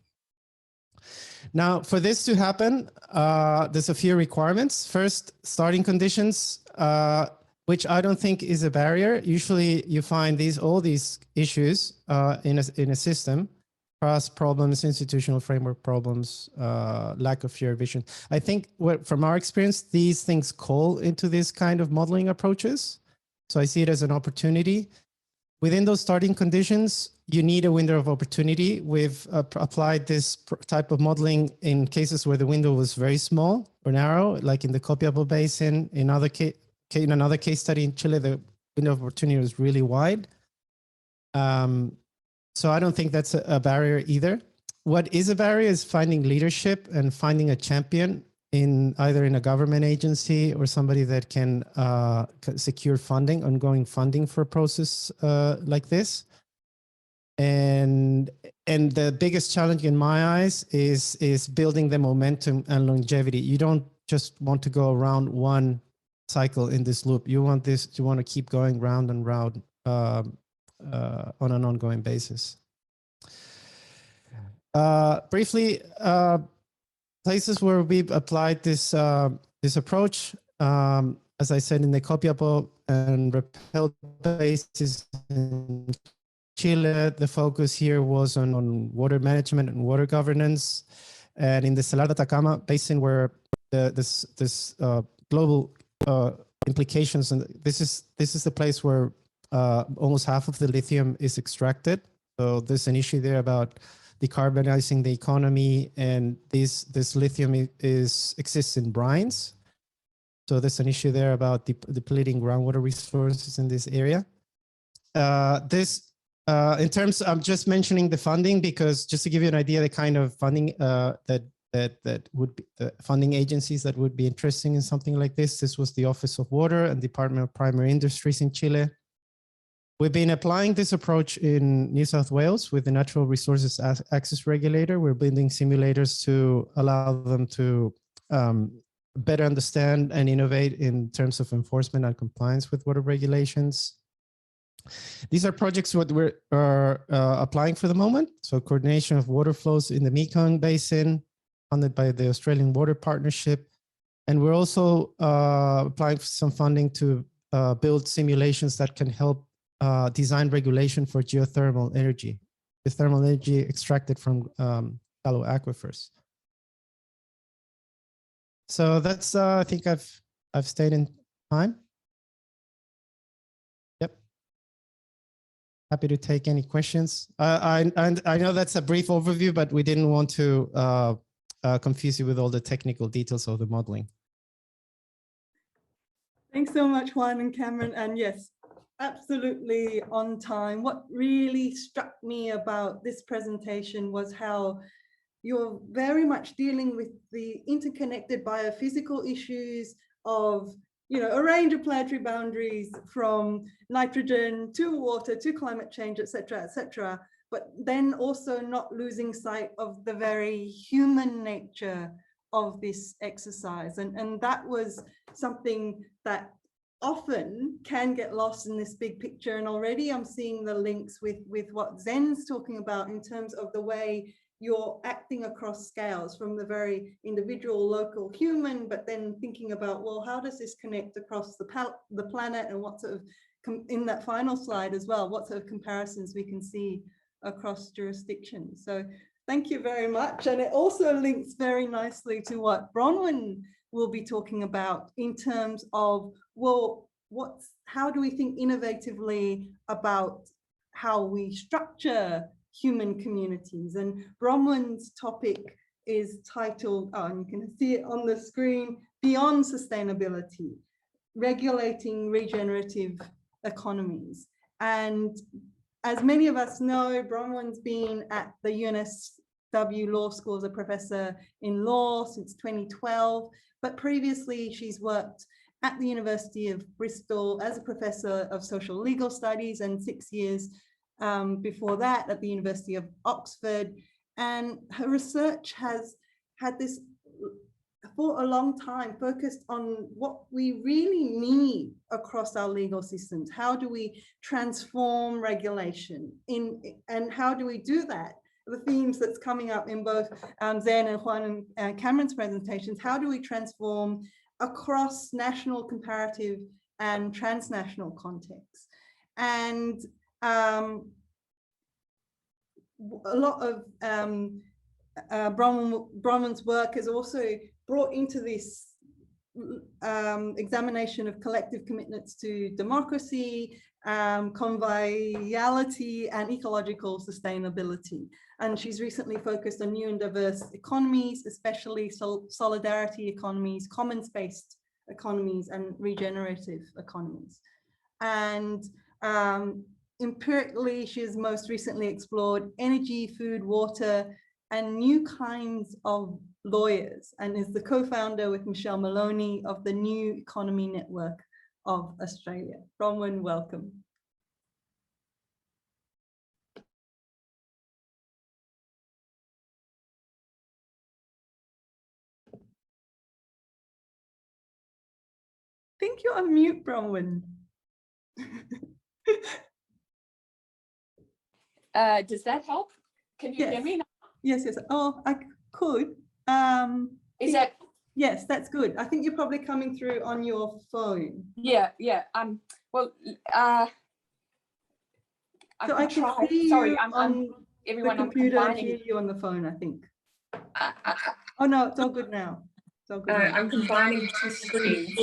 Now, for this to happen, there's a few requirements. First, starting conditions, which I don't think is a barrier. Usually you find all these issues in a system: trust problems, institutional framework problems, lack of shared vision. I think from our experience, these things call into this kind of modeling approaches. So I see it as an opportunity. Within those starting conditions, you need a window of opportunity. We've applied this type of modeling in cases where the window was very small or narrow, like in the Copiapó Basin. In another case study in Chile, the window of opportunity was really wide. So I don't think that's a barrier either. What is a barrier is finding leadership and finding a champion in either in a government agency or somebody that can secure funding, ongoing funding for a process like this. And the biggest challenge in my eyes is building the momentum and longevity. You don't just want to go around one cycle in this loop. You want to keep going round and round on an ongoing basis. Briefly, places where we've applied this approach, as I said, in the Copiapó and Repel bases in Chile, the focus here was on water management and water governance. And in the Salar de Atacama Basin, where this global implications, and this is the place where almost half of the lithium is extracted. So there's an issue there about decarbonizing the economy, and this lithium exists in brines. So there's an issue there about depleting groundwater resources in this area. In terms, I'm just mentioning the funding because just to give you an idea, the kind of funding that would be the funding agencies that would be interesting in something like this. This was the Office of Water and Department of Primary Industries in Chile. We've been applying this approach in New South Wales with the Natural Resources Access Regulator. We're building simulators to allow them to better understand and innovate in terms of enforcement and compliance with water regulations. These are projects what we're applying for the moment. So coordination of water flows in the Mekong Basin, funded by the Australian Water Partnership. And we're also applying for some funding to build simulations that can help design regulation for geothermal energy extracted from shallow aquifers. So that's I think I've stayed in time. Yep. Happy to take any questions. I know that's a brief overview, but we didn't want to confuse you with all the technical details of the modeling. Thanks so much, Juan and Cameron. And yes, absolutely on time. What really struck me about this presentation was how you're very much dealing with the interconnected biophysical issues of, a range of planetary boundaries, from nitrogen to water to climate change, et cetera, but then also not losing sight of the very human nature of this exercise. And that was something that often can get lost in this big picture. And already I'm seeing the links with what Zen's talking about in terms of the way you're acting across scales, from the very individual local human, but then thinking about, well, how does this connect across the planet, and what sort of, in that final slide as well, what sort of comparisons we can see across jurisdictions. So thank you very much. And it also links very nicely to what Bronwyn will be talking about in terms of, well, how do we think innovatively about how we structure human communities? And Bronwyn's topic is titled, and you can see it on the screen, Beyond Sustainability, Regulating Regenerative Economies. And as many of us know, Bronwyn's been at the UNSW Law School as a professor in law since 2012, but previously she's worked at the University of Bristol as a professor of social legal studies, and 6 years before that at the University of Oxford. And her research has had this, for a long time, focused on what we really need across our legal systems. How do we transform regulation and how do we do that? The themes that's coming up in both Zen and Juan and Cameron's presentations, how do we transform across national, comparative, and transnational contexts? And a lot of Bronwyn's work has also brought into this examination of collective commitments to democracy, conviviality, and ecological sustainability. And she's recently focused on new and diverse economies, especially solidarity economies, commons-based economies, and regenerative economies. And empirically, she has most recently explored energy, food, water, and new kinds of lawyers, and is the co-founder with Michelle Maloney of the New Economy Network of Australia. Bronwyn, welcome. I think you're on mute, Bronwyn. Does that help? Can you hear me now? Yes, yes. Oh, I could. Is that? Yes, that's good. I think you're probably coming through on your phone. Yeah, yeah. Well, so I can try. see Sorry, you I'm on everyone. the computer. I'm I hear you on the phone, I think. combining. Oh no, it's all good now. It's all good now. I'm combining two screens,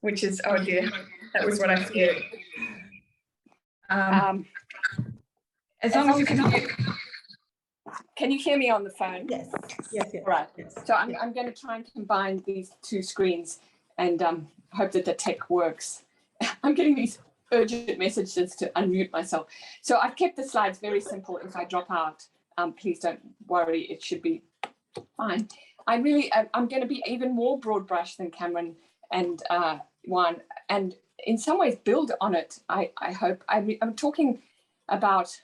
which is, oh dear, that was what I feared. As long as you can you hear me on the phone? Yes, yes, yes. Right. Yes. So I'm going to try and combine these two screens and hope that the tech works. I'm getting these urgent messages to unmute myself. So I've kept the slides very simple. If I drop out, please don't worry. It should be fine. I'm going to be even more broad brush than Cameron and Juan, and in some ways build on it. I hope. I'm talking about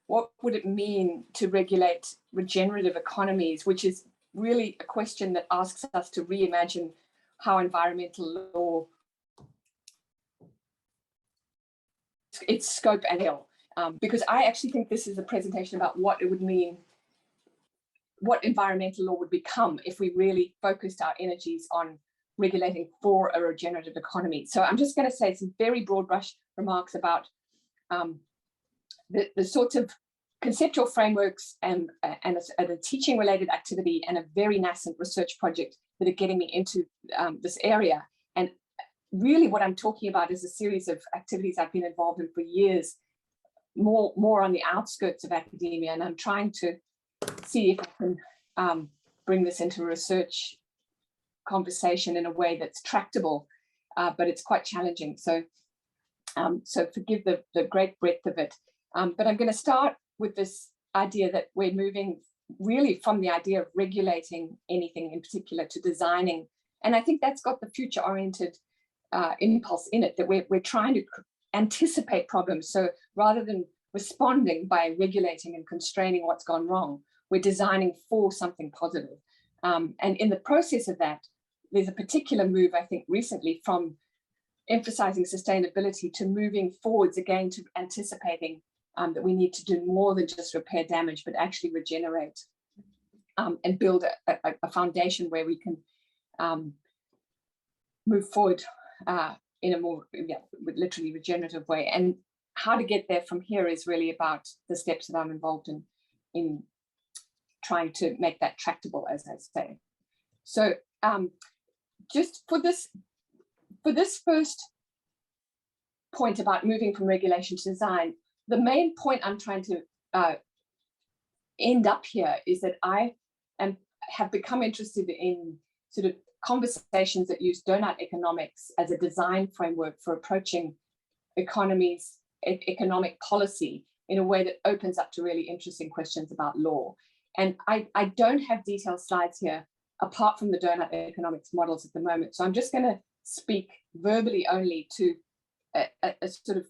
what would it mean to regulate regenerative economies, which is really a question that asks us to reimagine how environmental law, its scope and scale. Because I actually think this is a presentation about what it would mean, what environmental law would become if we really focused our energies on regulating for a regenerative economy. So I'm just going to say some very broad brush remarks about the sorts of conceptual frameworks and a teaching related activity and a very nascent research project that are getting me into this area. And really what I'm talking about is a series of activities I've been involved in for years, more on the outskirts of academia. And I'm trying to see if I can bring this into a research conversation in a way that's tractable, but it's quite challenging. So forgive the great breadth of it. But I'm going to start with this idea that we're moving really from the idea of regulating anything in particular to designing. And I think that's got the future-oriented impulse in it, that we're trying to anticipate problems. So rather than responding by regulating and constraining what's gone wrong, we're designing for something positive. And in the process of that, there's a particular move, I think, recently from emphasizing sustainability to moving forwards again to anticipating that we need to do more than just repair damage, but actually regenerate and build a foundation where we can move forward in a more literally regenerative way. And how to get there from here is really about the steps that I'm involved in trying to make that tractable, as I say. So just for this first point about moving from regulation to design, the main point I'm trying to end up here is that I have become interested in sort of conversations that use donut economics as a design framework for approaching economies, economic policy in a way that opens up to really interesting questions about law. And I don't have detailed slides here apart from the donut economics models at the moment. So I'm just going to speak verbally only to a sort of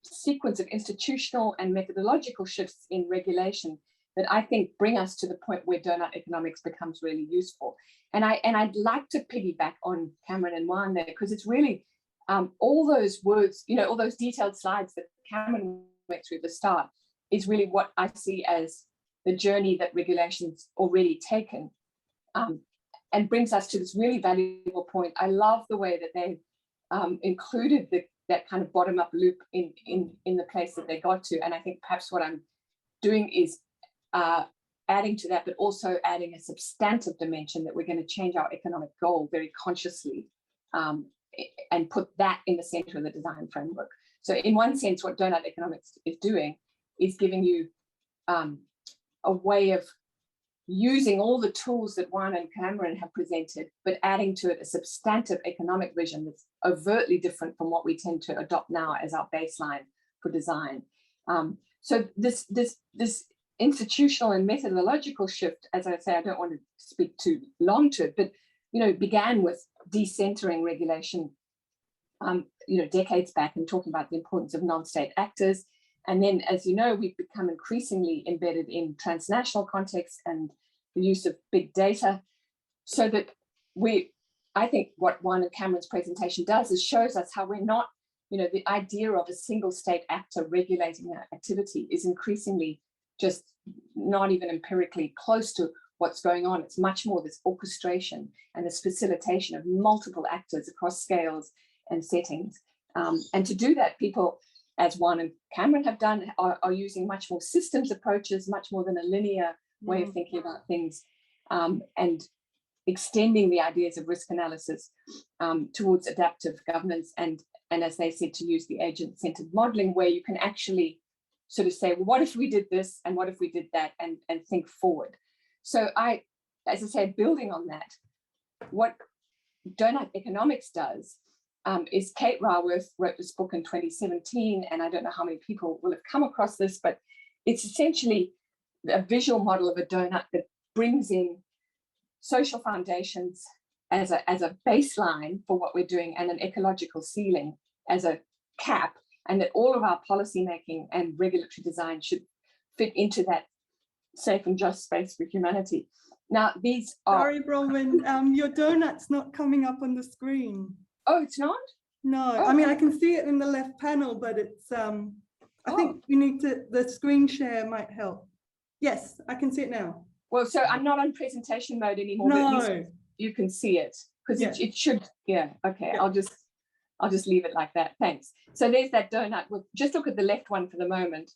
sequence of institutional and methodological shifts in regulation that I think bring us to the point where donut economics becomes really useful. And I'd like to piggyback on Cameron and Juan there, because it's really all those words, you know, all those detailed slides that Cameron went through at the start is really what I see as the journey that regulation's already taken, and brings us to this really valuable point. I love the way that they've included that kind of bottom-up loop in the place that they got to. And I think perhaps what I'm doing is adding to that, but also adding a substantive dimension that we're going to change our economic goal very consciously, and put that in the center of the design framework. So in one sense, what donut economics is doing is giving you a way of using all the tools that Juan and Cameron have presented, but adding to it a substantive economic vision that's overtly different from what we tend to adopt now as our baseline for design. So this institutional and methodological shift, as I say, I don't want to speak too long to it, but you know, began with decentering regulation, you know, decades back, and talking about the importance of non-state actors. And then, as you know, we've become increasingly embedded in transnational contexts and the use of big data, so that I think what Juan and Cameron's presentation does is shows us how we're not, you know, the idea of a single state actor regulating that activity is increasingly just not even empirically close to what's going on. It's much more this orchestration and this facilitation of multiple actors across scales and settings. And to do that, people, as Juan and Cameron have done, are using much more systems approaches, much more than a linear way of thinking about things, and extending the ideas of risk analysis towards adaptive governance, and as they said, to use the agent-centered modeling, where you can actually sort of say, well, what if we did this and what if we did that, and think forward. So as I said, building on that, what donut economics does is Kate Raworth wrote this book in 2017, and I don't know how many people will have come across this, but it's essentially a visual model of a donut that brings in social foundations as a baseline for what we're doing, and an ecological ceiling as a cap, and that all of our policymaking and regulatory design should fit into that safe and just space for humanity. Now, these are— Sorry, Bronwyn, your donut's not coming up on the screen. Oh, it's not? No, Oh, I mean, I can see it in the left panel, but it's, I think you need to, the screen share might help. Yes, I can see it now. Well, so I'm not on presentation mode anymore, but at least you can see it, because it should, yeah, okay, yeah. I'll just leave it like that, thanks. So there's that donut. We'll just look at the left one for the moment,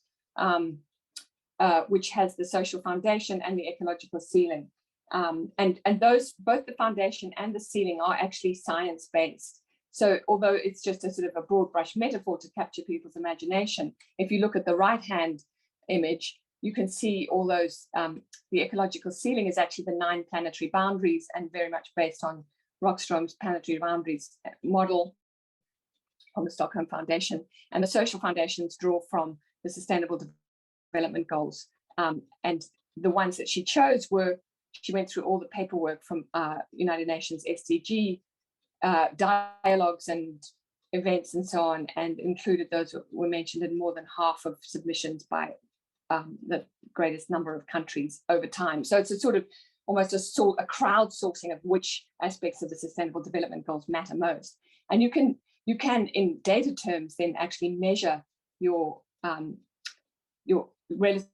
which has the social foundation and the ecological ceiling. And those, both the foundation and the ceiling, are actually science-based. So although it's just a sort of a broad brush metaphor to capture people's imagination, if you look at the right-hand image, you can see all those, the ecological ceiling is actually the 9 planetary boundaries, and very much based on Rockstrom's planetary boundaries model from the Stockholm Foundation. And the social foundations draw from the Sustainable Development Goals. And the ones that she chose were, she went through all the paperwork from United Nations SDG, dialogues and events and so on, and included those that were mentioned in more than half of submissions by the greatest number of countries over time. So it's a sort of almost a crowdsourcing of which aspects of the Sustainable Development Goals matter most. And you can in data terms then actually measure your relative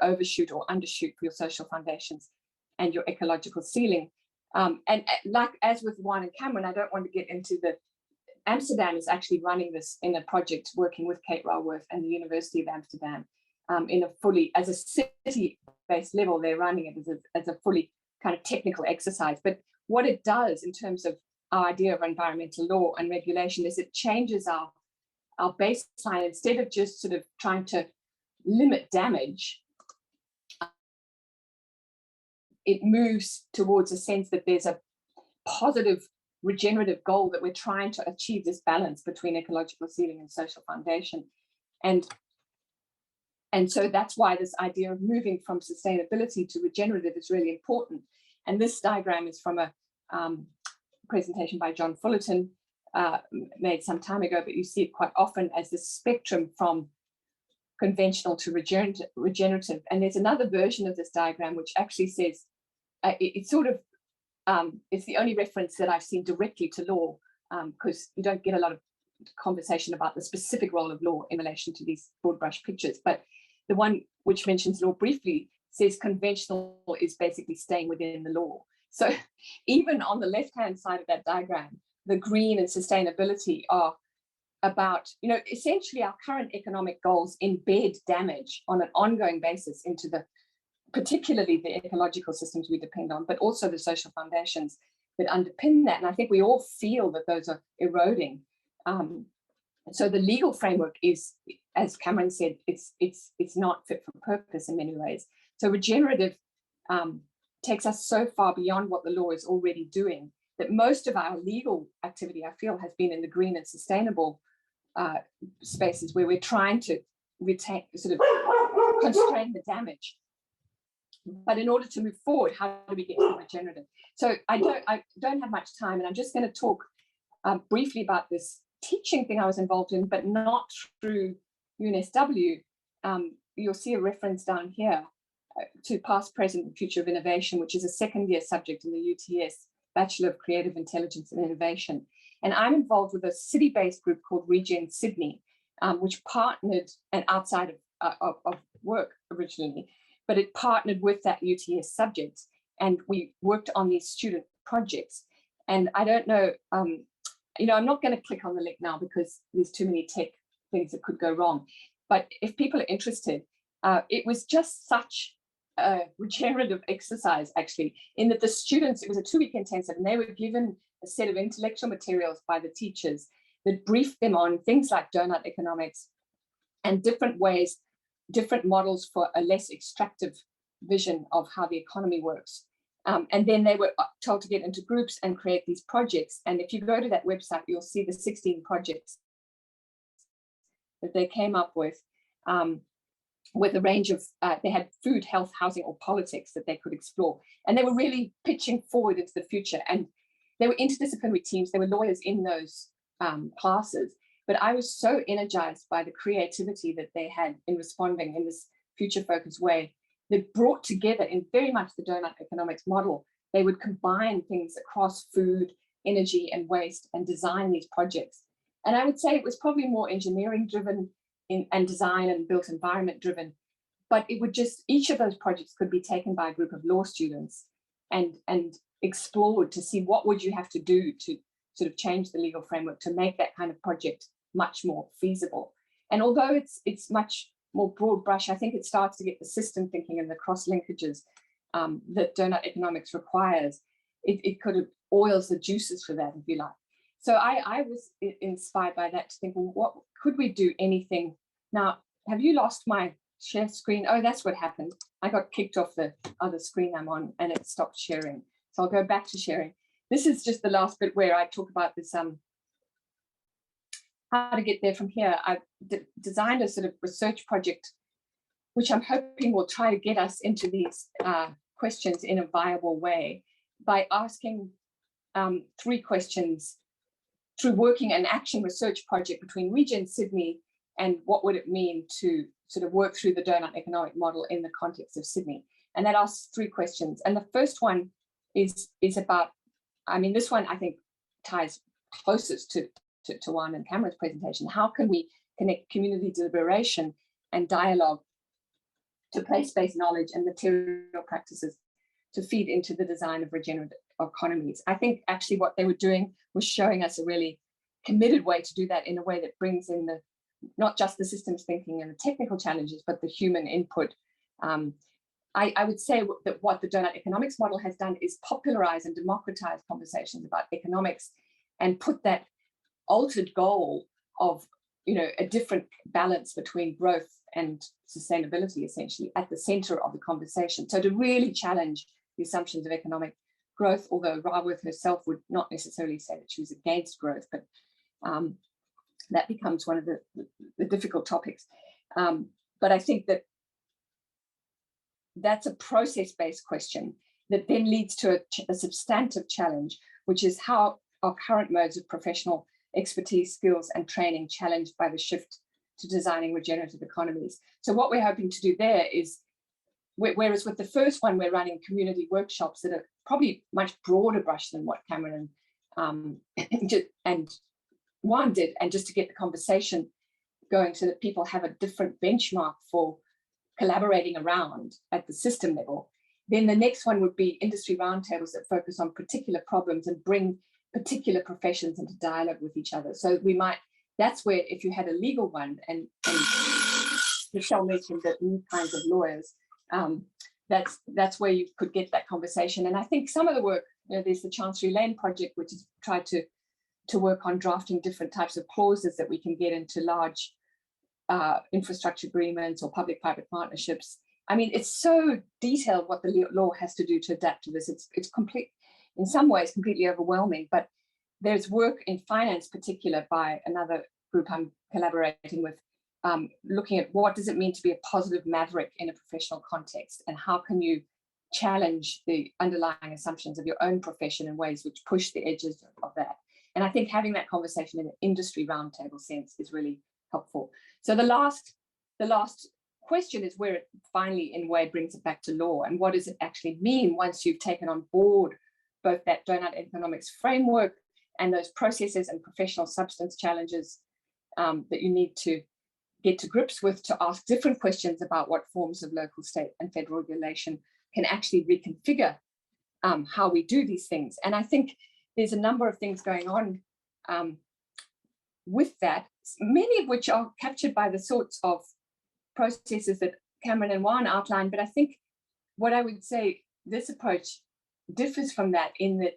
overshoot or undershoot for your social foundations and your ecological ceiling. And like as with Juan and Cameron, I don't want to get into the— Amsterdam is actually running this in a project working with Kate Raworth and the University of Amsterdam in a fully, as a city-based level, they're running it as a fully kind of technical exercise. But what it does in terms of our idea of environmental law and regulation is it changes our baseline. Instead of just sort of trying to limit damage, it moves towards a sense that there's a positive regenerative goal that we're trying to achieve, this balance between ecological ceiling and social foundation. And so that's why this idea of moving from sustainability to regenerative is really important. And this diagram is from a presentation by John Fullerton made some time ago, but you see it quite often as this spectrum from conventional to regenerative. And there's another version of this diagram which actually says, it's sort of, it's the only reference that I've seen directly to law, because you don't get a lot of conversation about the specific role of law in relation to these broad brush pictures. But the one which mentions law briefly says conventional is basically staying within the law. So even on the left-hand side of that diagram, the green and sustainability are about, you know, essentially our current economic goals embed damage on an ongoing basis into the, particularly the ecological systems we depend on, but also the social foundations that underpin that. And I think we all feel that those are eroding. So the legal framework is, as Cameron said, it's not fit for purpose in many ways. So regenerative takes us so far beyond what the law is already doing that most of our legal activity, I feel, has been in the green and sustainable spaces where we're trying to retain, sort of constrain the damage. But in order to move forward, how do we get to regenerative? So I don't have much time, and I'm just going to talk briefly about this teaching thing I was involved in, but not through UNSW. You'll see a reference down here to Past, Present, and Future of Innovation, which is a second-year subject in the UTS Bachelor of Creative Intelligence and Innovation. And I'm involved with a city-based group called Regen Sydney, which partnered, and outside of work originally, but it partnered with that UTS subject, and we worked on these student projects. And I don't know, you know, I'm not going to click on the link now because there's too many tech things that could go wrong. But if people are interested, it was just such a regenerative exercise, actually, in that the students, it was a 2-week intensive, and they were given a set of intellectual materials by the teachers that briefed them on things like donut economics and different ways, different models for a less extractive vision of how the economy works. And then they were told to get into groups and create these projects. And if you go to that website, you'll see the 16 projects that they came up with a range of, they had food, health, housing, or politics that they could explore. And they were really pitching forward into the future. And they were interdisciplinary teams. There were lawyers in those classes. But I was so energized by the creativity that they had in responding in this future-focused way that brought together, in very much the donut economics model, they would combine things across food, energy, and waste and design these projects. And I would say it was probably more engineering-driven and design and built environment-driven, but it would just, each of those projects could be taken by a group of law students and explored to see what would you have to do to sort of change the legal framework to make that kind of project much more feasible. And although it's much more broad brush, I think it starts to get the system thinking and the cross linkages that donut economics requires. It could have oils the juices for that, if you like. So I was inspired by that to think, well, what could we do anything? Now, have you lost my share screen? Oh, that's what happened. I got kicked off the other screen I'm on and it stopped sharing. So I'll go back to sharing. This is just the last bit where I talk about this, how to get there from here. I've designed a sort of research project, which I'm hoping will try to get us into these questions in a viable way by asking 3 questions through working an action research project between Regen Sydney and what would it mean to sort of work through the donut economic model in the context of Sydney. And that asks 3 questions. And the first one is about, I mean, this one I think ties closest to Juan and Cameron's presentation. How can we connect community deliberation and dialogue to place-based knowledge and material practices to feed into the design of regenerative economies? I think actually what they were doing was showing us a really committed way to do that in a way that brings in the, not just the systems thinking and the technical challenges, but the human input. I would say that what the donut economics model has done is popularize and democratize conversations about economics and put that altered goal of, you know, a different balance between growth and sustainability essentially at the center of the conversation. So to really challenge the assumptions of economic growth, although Raworth herself would not necessarily say that she was against growth, but that becomes one of the difficult topics. But I think that that's a process-based question that then leads to a substantive challenge, which is how are current modes of professional expertise, skills, and training challenged by the shift to designing regenerative economies. So what we're hoping to do there is, whereas with the first one, we're running community workshops that are probably much broader brush than what Cameron and Juan did, and just to get the conversation going so that people have a different benchmark for collaborating around at the system level. Then the next one would be industry roundtables that focus on particular problems and bring particular professions into dialogue with each other. So we might, that's where if you had a legal one, and Michelle mentioned that new kinds of lawyers, that's where you could get that conversation. And I think some of the work, there's the Chancery Lane project, which has tried to work on drafting different types of clauses that we can get into large infrastructure agreements or public-private partnerships. I mean, it's so detailed what the law has to do to adapt to this. It's complete, in some ways, completely overwhelming. But there's work in finance, particular by another group I'm collaborating with, looking at what does it mean to be a positive maverick in a professional context, and how can you challenge the underlying assumptions of your own profession in ways which push the edges of that. And I think having that conversation in an industry roundtable sense is really helpful. So the last question is where it finally, in a way, brings it back to law, and what does it actually mean once you've taken on board both that donut economics framework and those processes and professional substance challenges that you need to get to grips with, to ask different questions about what forms of local, state and federal regulation can actually reconfigure how we do these things. And I think there's a number of things going on with that, many of which are captured by the sorts of processes that Cameron and Juan outlined. But I think what I would say, this approach differs from that in that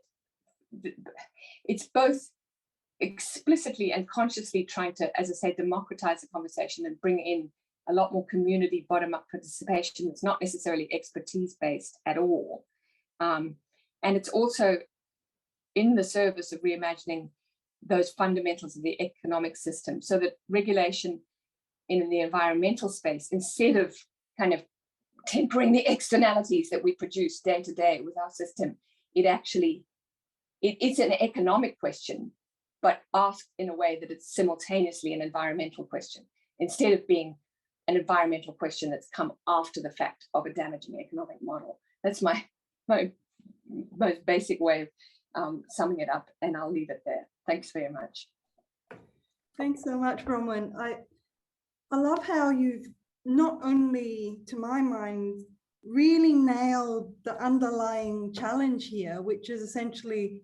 it's both explicitly and consciously trying to, as I say, democratize the conversation and bring in a lot more community bottom-up participation. It's not necessarily expertise-based at all. And it's also in the service of reimagining those fundamentals of the economic system, so that regulation in the environmental space, instead of kind of tempering the externalities that we produce day to day with our system, it's an economic question, but asked in a way that it's simultaneously an environmental question, instead of being an environmental question that's come after the fact of a damaging economic model. That's my most basic way of summing it up, and I'll leave it there. Thanks very much. Thanks so much, Bronwyn. I love how you've not only, to my mind, really nailed the underlying challenge here, which is essentially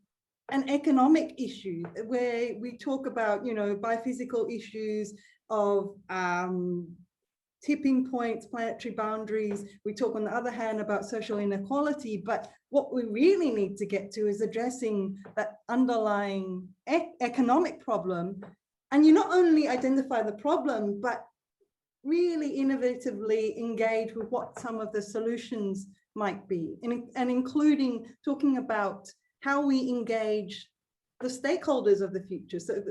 an economic issue, where we talk about, biophysical issues of tipping points, planetary boundaries. We talk on the other hand about social inequality, but what we really need to get to is addressing that underlying economic problem. And you not only identify the problem, but really innovatively engage with what some of the solutions might be, and including talking about how we engage the stakeholders of the future, so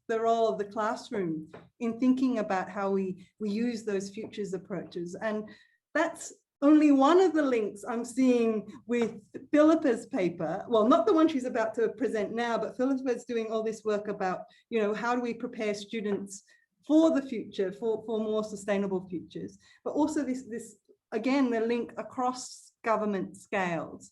the role of the classroom in thinking about how we use those futures approaches. And that's only one of the links I'm seeing with Philippa's paper. Well, not the one she's about to present now, but Philippa's doing all this work about, how do we prepare students for the future, for more sustainable futures, but also this again, the link across government scales.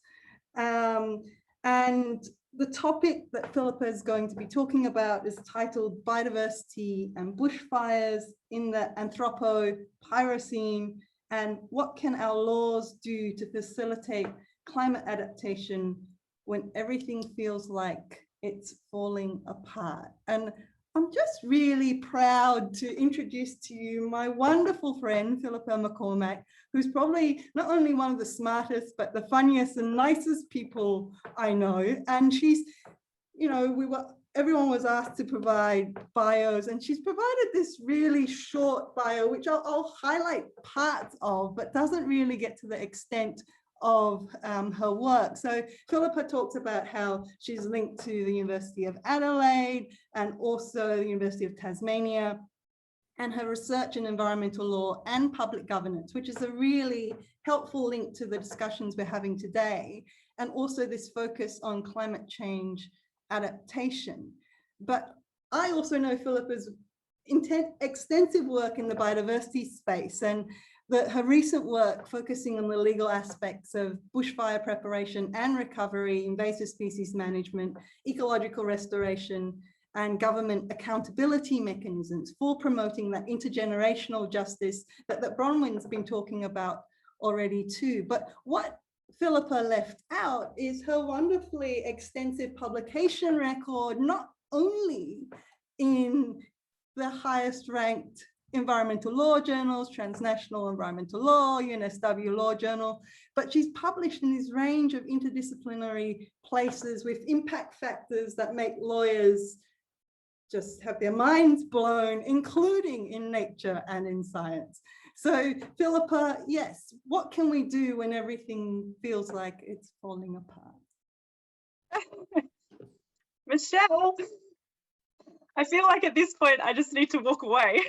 And the topic that Philippa is going to be talking about is titled Biodiversity and Bushfires in the Anthropocene, and what can our laws do to facilitate climate adaptation when everything feels like it's falling apart. And I'm just really proud to introduce to you my wonderful friend, Philippa McCormack, who's probably not only one of the smartest, but the funniest and nicest people I know. And she's, everyone was asked to provide bios, and she's provided this really short bio, which I'll highlight parts of, but doesn't really get to the extent of her work. So Philippa talks about how she's linked to the University of Adelaide and also the University of Tasmania, and her research in environmental law and public governance, which is a really helpful link to the discussions we're having today, and also this focus on climate change adaptation. But I also know Philippa's extensive work in the biodiversity space, and her recent work focusing on the legal aspects of bushfire preparation and recovery, invasive species management, ecological restoration, and government accountability mechanisms for promoting that intergenerational justice that Bronwyn's been talking about already too. But what Philippa left out is her wonderfully extensive publication record, not only in the highest ranked environmental law journals, Transnational Environmental Law, UNSW Law Journal, but she's published in this range of interdisciplinary places with impact factors that make lawyers just have their minds blown, including in Nature and in Science. So Philippa, yes, what can we do when everything feels like it's falling apart? Michelle, I feel like at this point, I just need to walk away.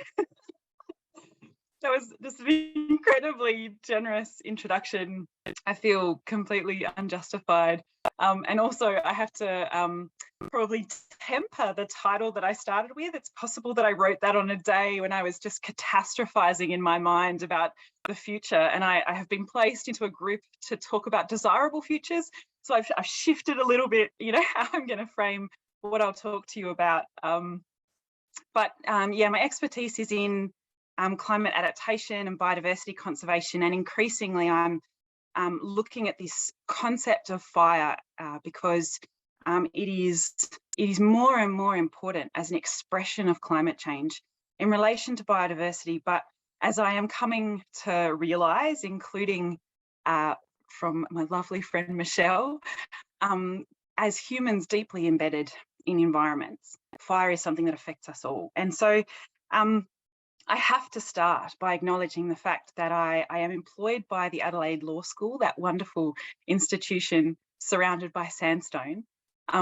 That was just an incredibly generous introduction. I feel completely unjustified. And also I have to probably temper the title that I started with. It's possible that I wrote that on a day when I was just catastrophizing in my mind about the future. And I have been placed into a group to talk about desirable futures. So I've shifted a little bit, you know, how I'm going to frame what I'll talk to you about. Yeah, my expertise is in climate adaptation and biodiversity conservation, and increasingly I'm looking at this concept of fire because it is more and more important as an expression of climate change in relation to biodiversity. But as I am coming to realise, including from my lovely friend Michelle, as humans deeply embedded in environments, fire is something that affects us all. And so I have to start by acknowledging the fact that I am employed by the Adelaide Law School, that wonderful institution surrounded by sandstone,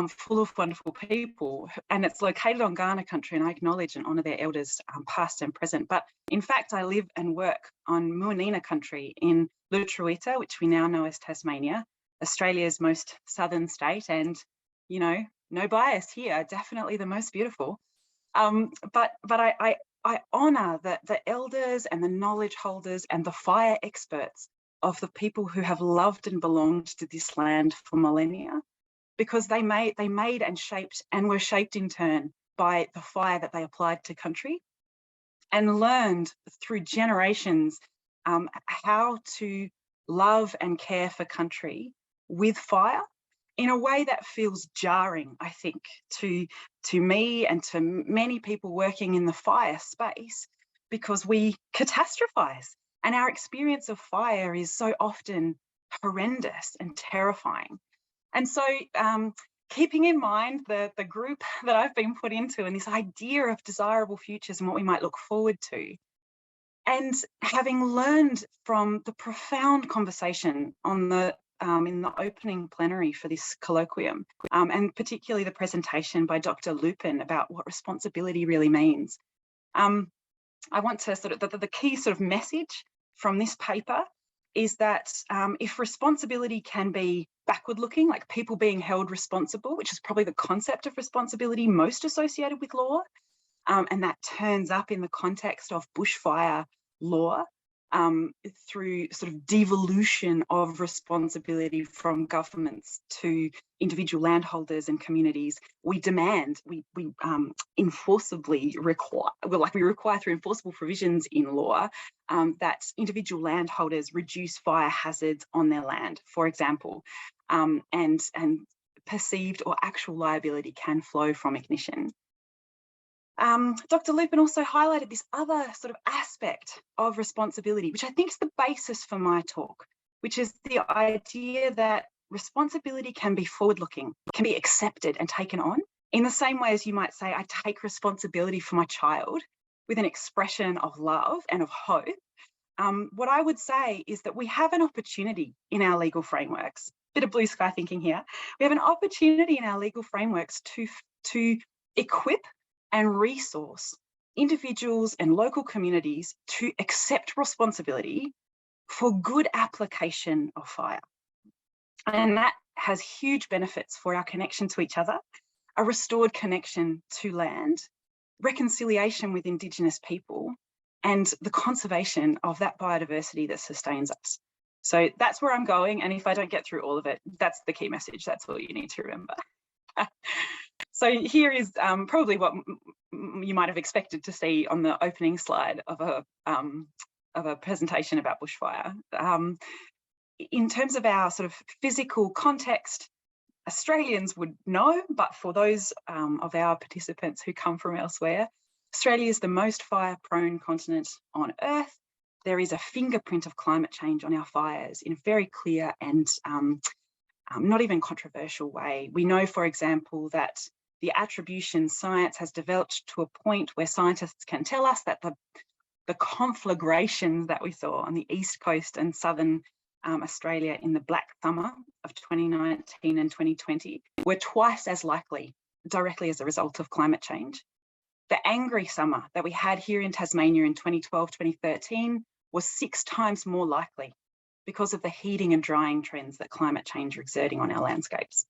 full of wonderful people, and it's located on Kaurna country, and I acknowledge and honour their elders past and present. But in fact, I live and work on Muanina country in Lutruwita, which we now know as Tasmania, Australia's most southern state, and, you know, no bias here, definitely the most beautiful. But I honour the elders and the knowledge holders and the fire experts of the people who have loved and belonged to this land for millennia, because they made and shaped and were shaped in turn by the fire that they applied to country, and learned through generations how to love and care for country with fire in a way that feels jarring, I think, to me and to many people working in the fire space, because we catastrophize and our experience of fire is so often horrendous and terrifying. And so keeping in mind the group that I've been put into and this idea of desirable futures and what we might look forward to, and having learned from the profound conversation on the in the opening plenary for this colloquium, and particularly the presentation by Dr. Lupin about what responsibility really means. I want to sort of, the key sort of message from this paper is that if responsibility can be backward looking, like people being held responsible, which is probably the concept of responsibility most associated with law, and that turns up in the context of bushfire law, through sort of devolution of responsibility from governments to individual landholders and communities, we demand, we enforceably require, we require through enforceable provisions in law that individual landholders reduce fire hazards on their land, for example, and perceived or actual liability can flow from ignition. Dr. Lupin also highlighted this other sort of aspect of responsibility, which I think is the basis for my talk, which is the idea that responsibility can be forward-looking, can be accepted and taken on, in the same way as you might say, I take responsibility for my child with an expression of love and of hope. What I would say is that we have an opportunity in our legal frameworks, bit of blue sky thinking here, we have an opportunity in our legal frameworks to equip and resource individuals and local communities to accept responsibility for good application of fire. And that has huge benefits for our connection to each other, a restored connection to land, reconciliation with Indigenous people, and the conservation of that biodiversity that sustains us. So that's where I'm going. And if I don't get through all of it, that's the key message. That's all you need to remember. So here is probably what you might have expected to see on the opening slide of a presentation about bushfire. In terms of our sort of physical context, Australians would know, but for those of our participants who come from elsewhere, Australia is the most fire-prone continent on Earth. There is a fingerprint of climate change on our fires in a very clear and not even controversial way. We know, for example, that the attribution science has developed to a point where scientists can tell us that the conflagrations that we saw on the East Coast and Southern Australia in the Black Summer of 2019 and 2020 were twice as likely directly as a result of climate change. The angry summer that we had here in Tasmania in 2012, 2013 was 6 times more likely because of the heating and drying trends that climate change are exerting on our landscapes.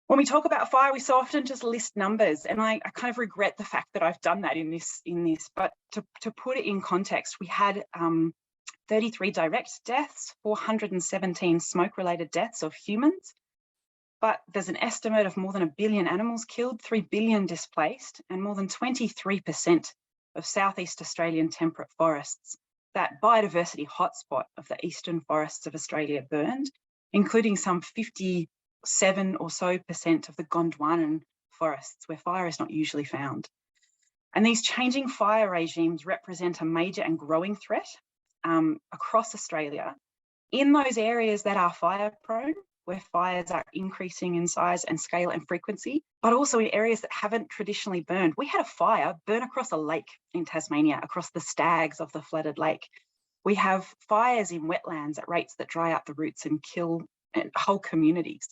When we talk about fire, we so often just list numbers, and I kind of regret the fact that I've done that in this, but to put it in context, we had 33 direct deaths, 417 smoke-related deaths of humans, but there's an estimate of more than 1 billion animals killed, 3 billion displaced, and more than 23% of Southeast Australian temperate forests, that biodiversity hotspot of the eastern forests of Australia, burned, including some 57% or so of the Gondwanan forests where fire is not usually found. And these changing fire regimes represent a major and growing threat across Australia in those areas that are fire prone, where fires are increasing in size and scale and frequency, but also in areas that haven't traditionally burned. We had a fire burn across a lake in Tasmania, across the stags of the flooded lake. We have fires in wetlands at rates that dry out the roots and kill whole communities.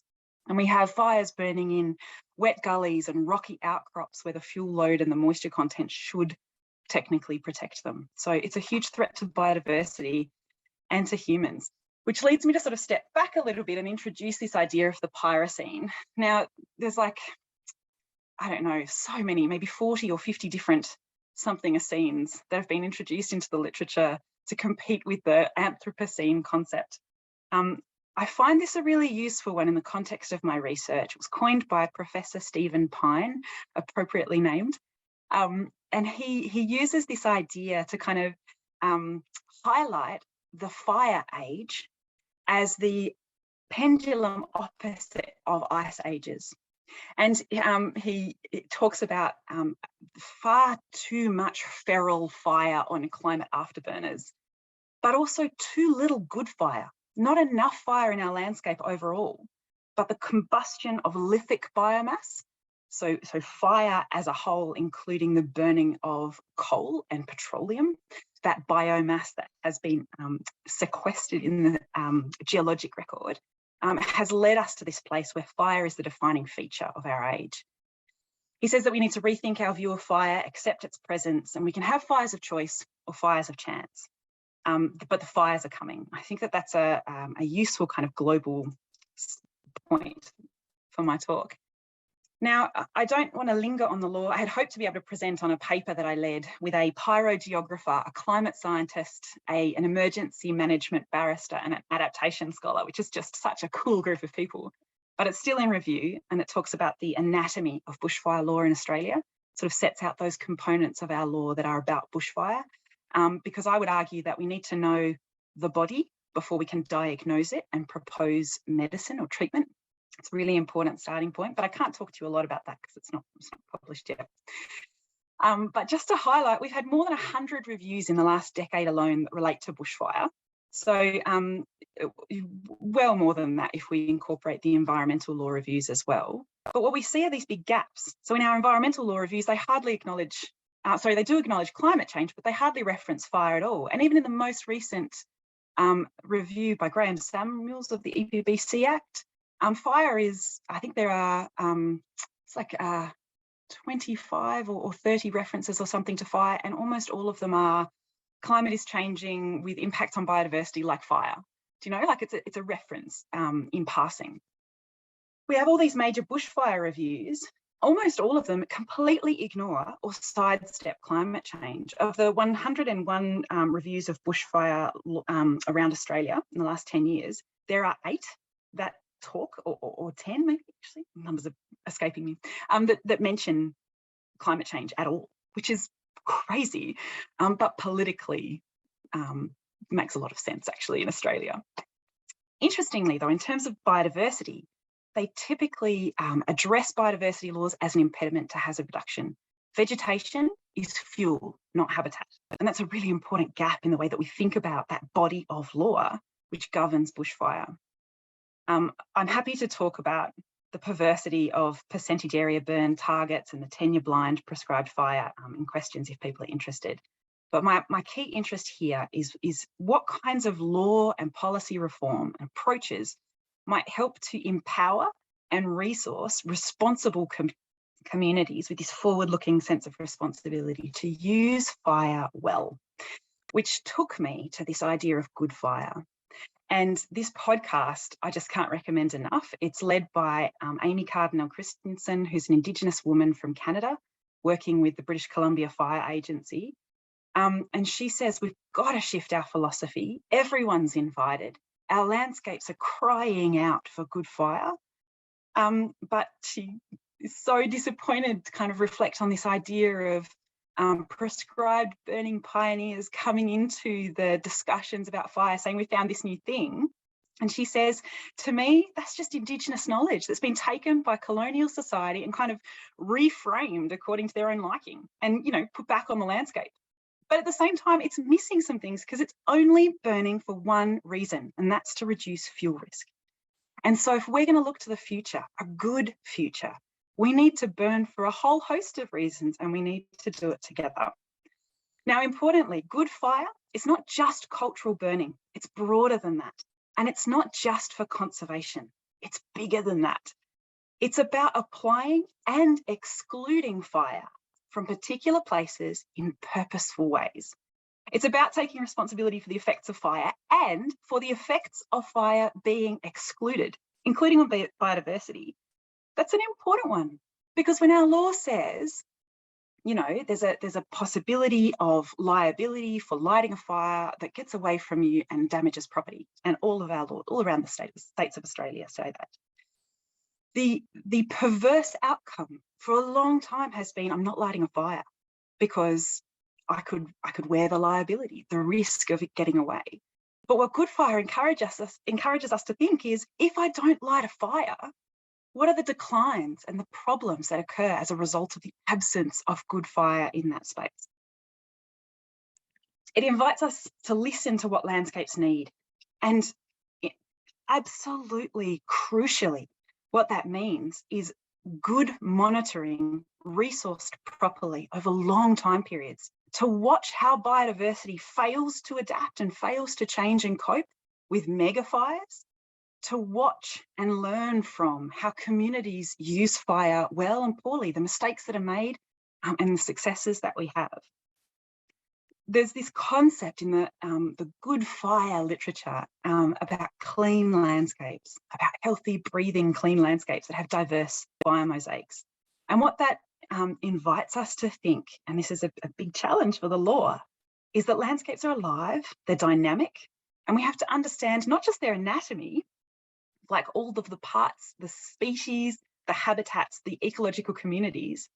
And we have fires burning in wet gullies and rocky outcrops where the fuel load and the moisture content should technically protect them. So it's a huge threat to biodiversity and to humans, which leads me to sort of step back a little bit and introduce this idea of the pyrocene. Now, there's like, I don't know, so many, maybe 40 or 50 different somethingocenes that have been introduced into the literature to compete with the Anthropocene concept. I find this a really useful one in the context of my research. It was coined by Professor Stephen Pine, appropriately named. And he uses this idea to kind of highlight the fire age as the pendulum opposite of ice ages. And he talks about far too much feral fire on climate afterburners, but also too little good fire. Not enough fire in our landscape overall, but the combustion of lithic biomass, so fire as a whole, including the burning of coal and petroleum, that biomass that has been sequestered in the geologic record, has led us to this place where fire is the defining feature of our age. He says that we need to rethink our view of fire, accept its presence, and we can have fires of choice or fires of chance. But the fires are coming. I think that that's a useful kind of global point for my talk. Now, I don't want to linger on the law. I had hoped to be able to present on a paper that I led with a pyrogeographer, a climate scientist, an emergency management barrister, and an adaptation scholar, which is just such a cool group of people. But it's still in review, and it talks about the anatomy of bushfire law in Australia, sort of sets out those components of our law that are about bushfire. Because I would argue that we need to know the body before we can diagnose it and propose medicine or treatment. It's a really important starting point, but I can't talk to you a lot about that because it's not published yet. But just to highlight, we've had more than 100 reviews in the last decade alone that relate to bushfire. So well more than that if we incorporate the environmental law reviews as well. But what we see are these big gaps. So in our environmental law reviews, they hardly acknowledge they do acknowledge climate change, but they hardly reference fire at all. And even in the most recent review by Graham Samuels of the EPBC Act, fire is, I think there are, it's like 25 or 30 references or something to fire, and almost all of them are climate is changing with impact on biodiversity like fire. Do you know, like it's a reference in passing. We have all these major bushfire reviews almost all of them completely ignore or sidestep climate change. Of the 101 reviews of bushfire around Australia in the last 10 years, there are 8 that talk, or 10 maybe, actually, numbers are escaping me, that mention climate change at all, which is crazy, but politically makes a lot of sense actually in Australia. Interestingly though, in terms of biodiversity, they typically address biodiversity laws as an impediment to hazard reduction. Vegetation is fuel, not habitat. And that's a really important gap in the way that we think about that body of law which governs bushfire. I'm happy to talk about the perversity of percentage area burn targets and the tenure blind prescribed fire in questions if people are interested. But my key interest here is what kinds of law and policy reform and approaches might help to empower and resource responsible communities with this forward-looking sense of responsibility to use fire well, which took me to this idea of good fire. And this podcast, I just can't recommend enough. It's led by Amy Cardinal-Christensen, who's an Indigenous woman from Canada, working with the British Columbia Fire Agency. And she says, we've got to shift our philosophy. Everyone's invited. Our landscapes are crying out for good fire. But she is so disappointed to kind of reflect on this idea of prescribed burning pioneers coming into the discussions about fire saying we found this new thing. And she says, to me, that's just Indigenous knowledge that's been taken by colonial society and kind of reframed according to their own liking and, you know, put back on the landscape. But at the same time, it's missing some things because it's only burning for one reason, and that's to reduce fuel risk. And so if we're going to look to the future, a good future, we need to burn for a whole host of reasons, and we need to do it together. Now, importantly, good fire is not just cultural burning. It's broader than that. And it's not just for conservation. It's bigger than that. It's about applying and excluding fire from particular places in purposeful ways. It's about taking responsibility for the effects of fire and for the effects of fire being excluded, including on biodiversity. That's an important one, because when our law says, you know, there's a possibility of liability for lighting a fire that gets away from you and damages property, and all of our laws all around the states of Australia say that. The perverse outcome for a long time has been, I'm not lighting a fire because I could wear the liability, the risk of it getting away. But what good fire encourages us to think is, if I don't light a fire, what are the declines and the problems that occur as a result of the absence of good fire in that space? It invites us to listen to what landscapes need, and absolutely crucially, what that means is good monitoring, resourced properly over long time periods, to watch how biodiversity fails to adapt and fails to change and cope with mega fires, to watch and learn from how communities use fire well and poorly, the mistakes that are made and the successes that we have. There's this concept in the good fire literature about clean landscapes, about healthy, breathing, clean landscapes that have diverse biomosaics. And what that invites us to think, and this is a big challenge for the law, is that landscapes are alive, they're dynamic, and we have to understand not just their anatomy, like all of the parts, the species, the habitats, the ecological communities,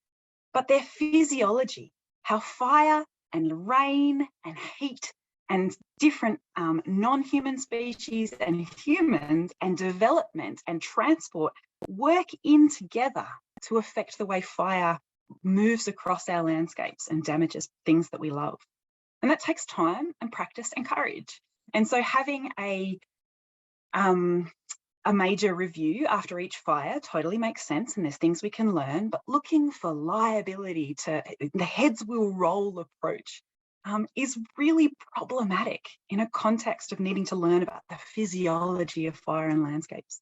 but their physiology, how fire and rain and heat and different non-human species and humans and development and transport work in together to affect the way fire moves across our landscapes and damages things that we love. And that takes time and practice and courage. And so having a major review after each fire totally makes sense, and there's things we can learn, but looking for liability to the heads will roll approach is really problematic in a context of needing to learn about the physiology of fire and landscapes.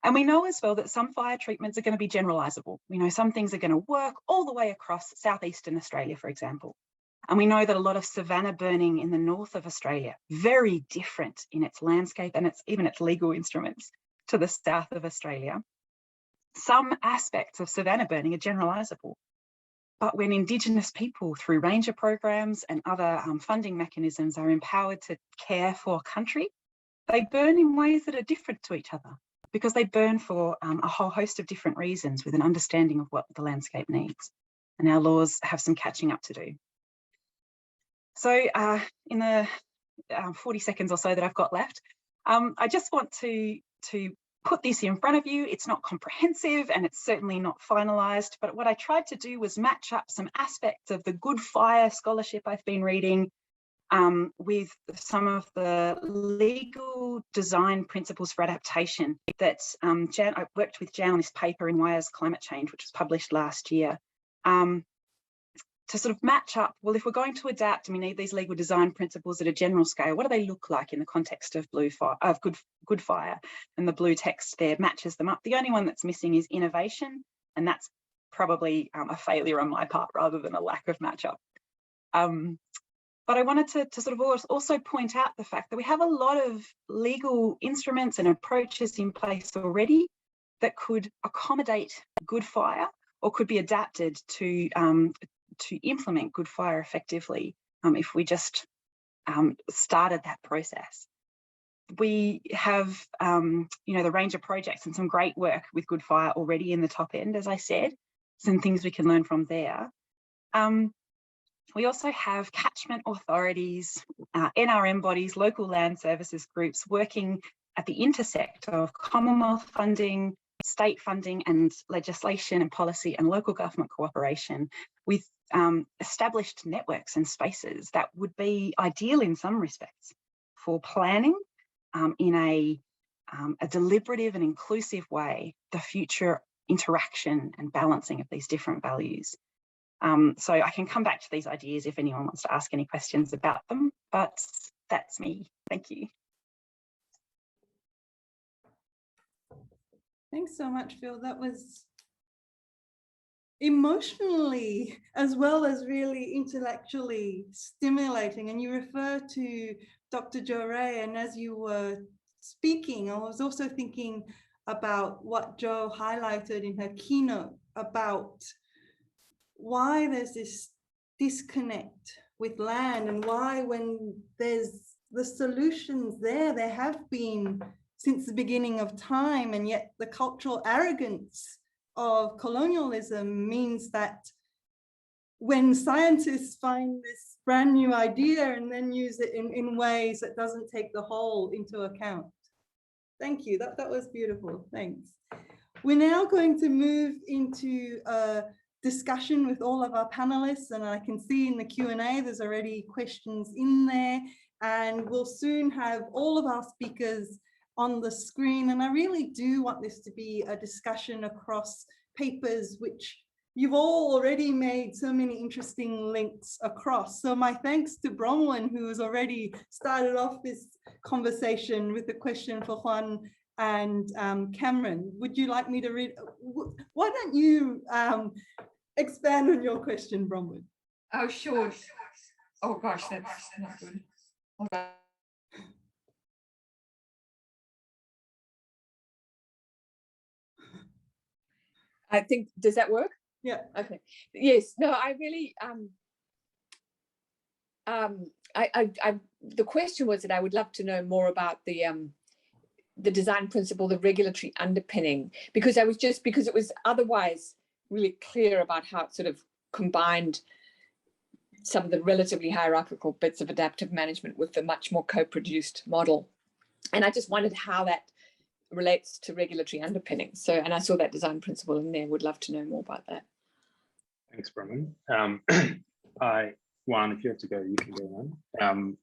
And we know as well that some fire treatments are going to be generalizable. We know some things are going to work all the way across southeastern Australia, for example. And we know that a lot of savanna burning in the north of Australia, very different in its landscape and even its legal instruments to the south of Australia. some aspects of savanna burning are generalisable. But when Indigenous people, through ranger programs and other funding mechanisms, are empowered to care for country, they burn in ways that are different to each other, because they burn for a whole host of different reasons with an understanding of what the landscape needs. And our laws have some catching up to do. So in the 40 seconds or so that I've got left, I just want to put this in front of you. It's not comprehensive and it's certainly not finalised, but what I tried to do was match up some aspects of the Good Fire scholarship I've been reading with some of the legal design principles for adaptation that I worked with Jan on this paper in Wire's Climate Change, which was published last year, to sort of match up, well, if we're going to adapt and we need these legal design principles at a general scale, what do they look like in the context of Good Fire? And the blue text there matches them up. The only one that's missing is innovation, and that's probably a failure on my part rather than a lack of matchup. But I wanted to sort of also point out the fact that we have a lot of legal instruments and approaches in place already that could accommodate Good Fire or could be adapted to implement Good Fire effectively if we just started that process. We have, the range of projects and some great work with Good Fire already in the top end, as I said, some things we can learn from there. We also have catchment authorities, NRM bodies, local land services groups working at the intersect of Commonwealth funding, state funding and legislation and policy and local government cooperation with established networks and spaces that would be ideal in some respects for planning in a deliberative and inclusive way, the future interaction and balancing of these different values. So I can come back to these ideas if anyone wants to ask any questions about them, but that's me. Thank you. Thanks so much, Phil. That was emotionally as well as really intellectually stimulating. And you refer to Dr. Jo Rae, and as you were speaking, I was also thinking about what Jo highlighted in her keynote about why there's this disconnect with land, and why when there's the solutions there have been since the beginning of time, and yet the cultural arrogance of colonialism means that when scientists find this brand new idea and then use it in ways that doesn't take the whole into account. Thank you, that was beautiful, thanks. We're now going to move into a discussion with all of our panelists, and I can see in the Q&A there's already questions in there, and we'll soon have all of our speakers on the screen. And I really do want this to be a discussion across papers which you've all already made so many interesting links across. So my thanks to Bronwyn, who has already started off this conversation with a question for Juan and Cameron. Would you like me to read? Why don't you expand on your question, Bronwyn? Oh, sure. Oh gosh, that's not good. Hold on. I think, does that work? Yeah. Okay. Yes. No, I really the question was that I would love to know more about the design principle, the regulatory underpinning, because it was otherwise really clear about how it sort of combined some of the relatively hierarchical bits of adaptive management with the much more co-produced model. And I just wondered how that relates to regulatory underpinning. So, and I saw that design principle in there, would love to know more about that. Thanks, Bronwyn. Juan, if you have to go, you can go on.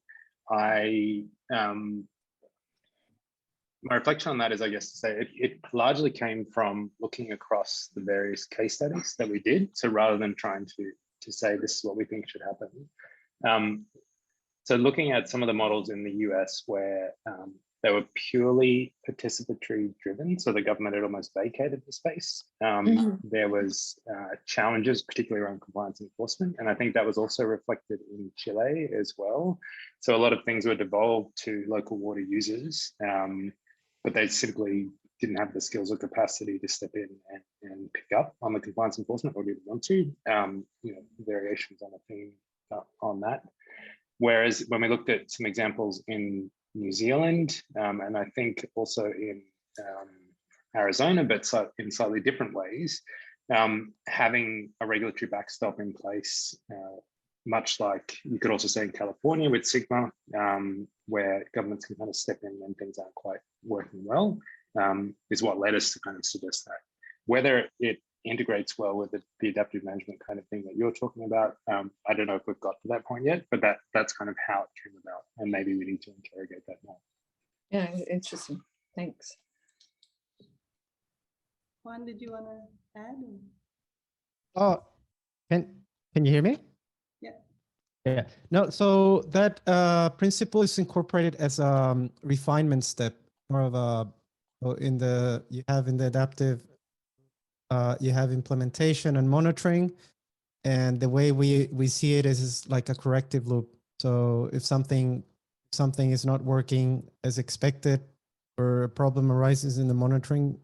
My reflection on that is, I guess, to say it largely came from looking across the various case studies that we did. So rather than trying to say this is what we think should happen. So looking at some of the models in the US where they were purely participatory driven, so the government had almost vacated the space. There was challenges, particularly around compliance enforcement, and I think that was also reflected in Chile as well. So a lot of things were devolved to local water users, but they simply didn't have the skills or capacity to step in and pick up on the compliance enforcement or didn't want to. You know, variations on a theme on that. Whereas when we looked at some examples in New Zealand, and I think also in Arizona, but in slightly different ways, having a regulatory backstop in place, much like you could also say in California with Sigma, where governments can kind of step in when things aren't quite working well, is what led us to kind of suggest that. Whether it integrates well with the adaptive management kind of thing that you're talking about, I don't know if we've got to that point yet, but that's kind of how it came about, and maybe we need to interrogate that more. Yeah, interesting. Thanks. Juan, did you want to add? Oh, can you hear me? Yeah. Yeah. No, so that principle is incorporated as a refinement step, more of a, in the, you have in the adaptive, you have implementation and monitoring, and the way we see it is like a corrective loop. So if something is not working as expected, or a problem arises in the monitoring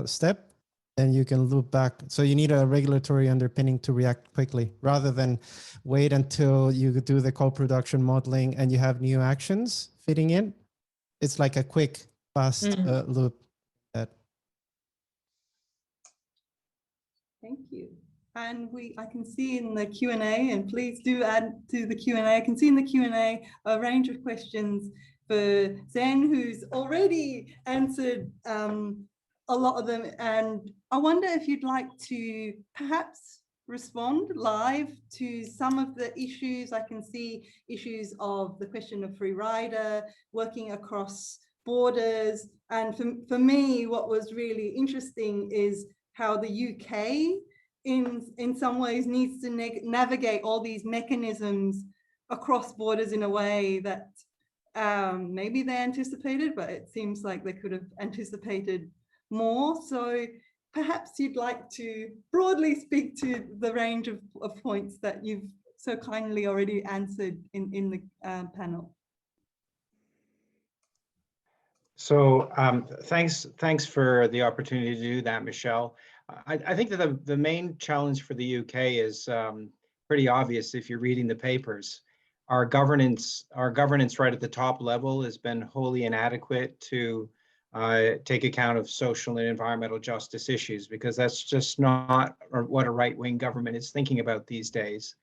step, then you can loop back. So you need a regulatory underpinning to react quickly, rather than wait until you do the co-production modeling and you have new actions fitting in. It's like a quick, fast loop. Thank you. And I can see in the Q&A, and please do add to the Q&A. I can see in the Q&A a range of questions for Zen, who's already answered a lot of them. And I wonder if you'd like to perhaps respond live to some of the issues. I can see issues of the question of free rider, working across borders. And for me, what was really interesting is how the UK in some ways needs to navigate all these mechanisms across borders in a way that maybe they anticipated, but it seems like they could have anticipated more. So perhaps you'd like to broadly speak to the range of points that you've so kindly already answered in the panel. So thanks for the opportunity to do that, Michelle. I think that the main challenge for the UK is pretty obvious if you're reading the papers. Our governance right at the top level has been wholly inadequate to take account of social and environmental justice issues, because that's just not what a right-wing government is thinking about these days.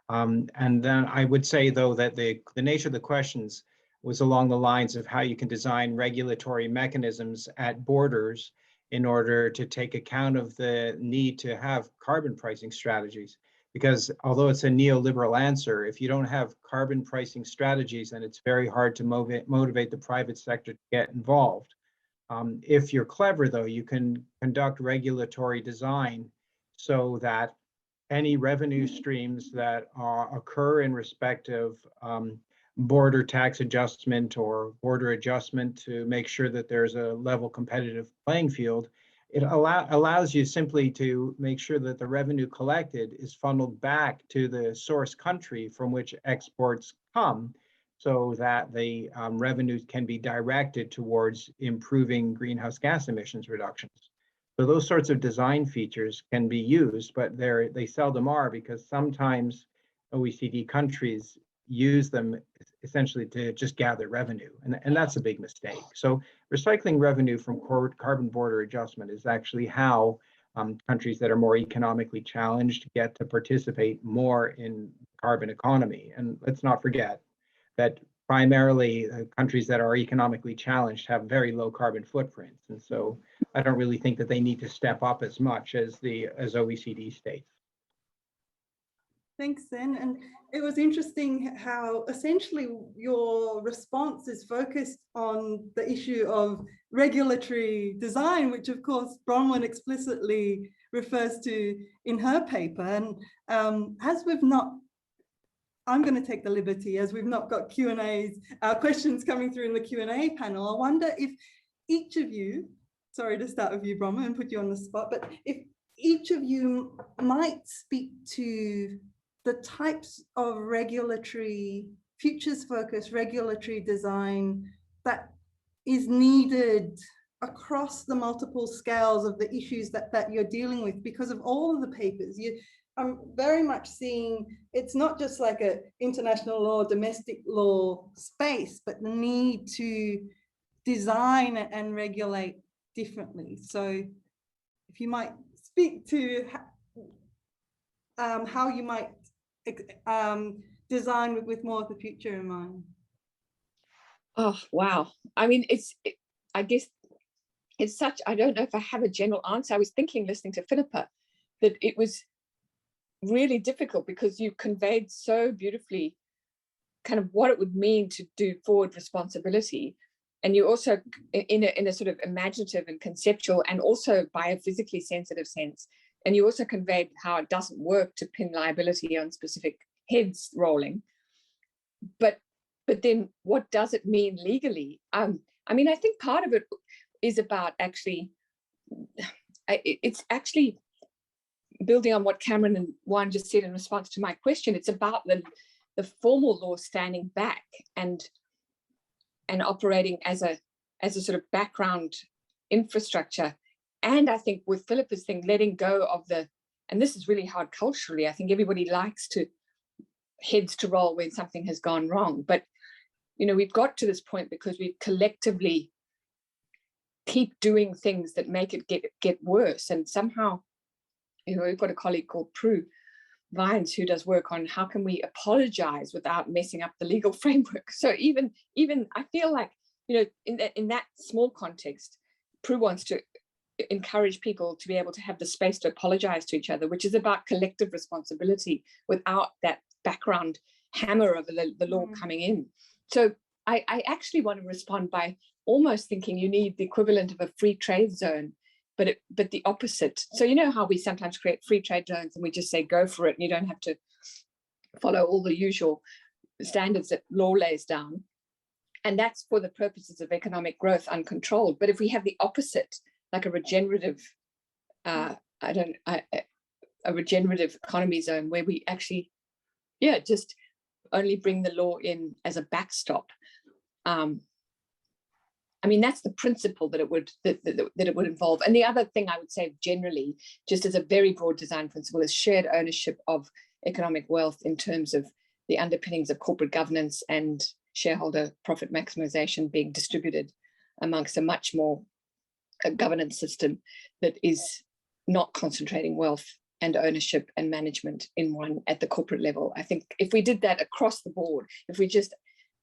And then I would say, though, that the nature of the questions was along the lines of how you can design regulatory mechanisms at borders in order to take account of the need to have carbon pricing strategies. Because although it's a neoliberal answer, if you don't have carbon pricing strategies, then it's very hard to motivate the private sector to get involved. If you're clever, though, you can conduct regulatory design so that any revenue streams that occur in respect of border tax adjustment or border adjustment to make sure that there's a level competitive playing field, it allows you simply to make sure that the revenue collected is funneled back to the source country from which exports come, so that the revenues can be directed towards improving greenhouse gas emissions reductions. So those sorts of design features can be used, but they seldom are, because sometimes OECD countries use them essentially to just gather revenue, and that's a big mistake. So recycling revenue from carbon border adjustment is actually how countries that are more economically challenged get to participate more in carbon economy. And let's not forget that primarily countries that are economically challenged have very low carbon footprints, and so I don't really think that they need to step up as much as OECD states. Thanks, Zen. And it was interesting how essentially your response is focused on the issue of regulatory design, which of course Bronwyn explicitly refers to in her paper. And as we've not, I'm going to take the liberty, as we've not got Q&As, questions coming through in the Q&A panel, I wonder if each of you, sorry to start with you, Bronwyn, and put you on the spot, but if each of you might speak to the types of regulatory, futures-focused regulatory design that is needed across the multiple scales of the issues that you're dealing with because of all of the papers. I'm very much seeing it's not just like a international law, domestic law space, but the need to design and regulate differently. So if you might speak to how you might design with more of the future in mind. Oh, wow. I mean, I guess it's such, I don't know if I have a general answer. I was thinking, listening to Philippa, that it was really difficult because you conveyed so beautifully kind of what it would mean to do forward responsibility. And you also, in a sort of imaginative and conceptual and also biophysically sensitive sense, and you also conveyed how it doesn't work to pin liability on specific heads rolling. But then what does it mean legally? I mean, I think part of it is about actually, it's actually building on what Cameron and Juan just said in response to my question. It's about the formal law standing back and operating as a sort of background infrastructure. And I think with Philippa's thing, letting go of and this is really hard culturally, I think everybody likes heads to roll when something has gone wrong. But, you know, we've got to this point because we collectively keep doing things that make it get worse. And somehow, you know, we've got a colleague called Prue Vines who does work on how can we apologize without messing up the legal framework. So even I feel like, you know, in that small context, Prue wants to encourage people to be able to have the space to apologize to each other, which is about collective responsibility without that background hammer of the law coming in. So I actually want to respond by almost thinking you need the equivalent of a free trade zone, but the opposite. So you know how we sometimes create free trade zones and we just say go for it and you don't have to follow all the usual standards that law lays down. And that's for the purposes of economic growth uncontrolled. But if we have the opposite, like a regenerative, a regenerative economy zone where we actually, just only bring the law in as a backstop. I mean, that's the principle that it would involve. And the other thing I would say generally, just as a very broad design principle, is shared ownership of economic wealth in terms of the underpinnings of corporate governance and shareholder profit maximization being distributed amongst a much more governance system that is not concentrating wealth and ownership and management in one at the corporate level. I think if we did that across the board, if we just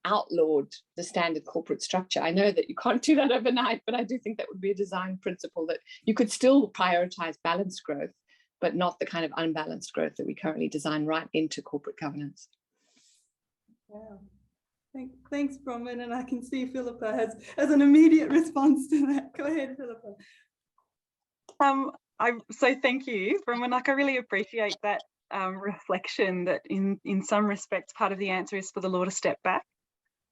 outlawed the standard corporate structure, I know that you can't do that overnight, but I do think that would be a design principle that you could still prioritize balanced growth, but not the kind of unbalanced growth that we currently design right into corporate governance. Wow. Thanks, Bronwyn, and I can see Philippa has an immediate response to that. Go ahead, Philippa. So thank you, Bronwyn. Like, I really appreciate that reflection that in some respects, part of the answer is for the law to step back.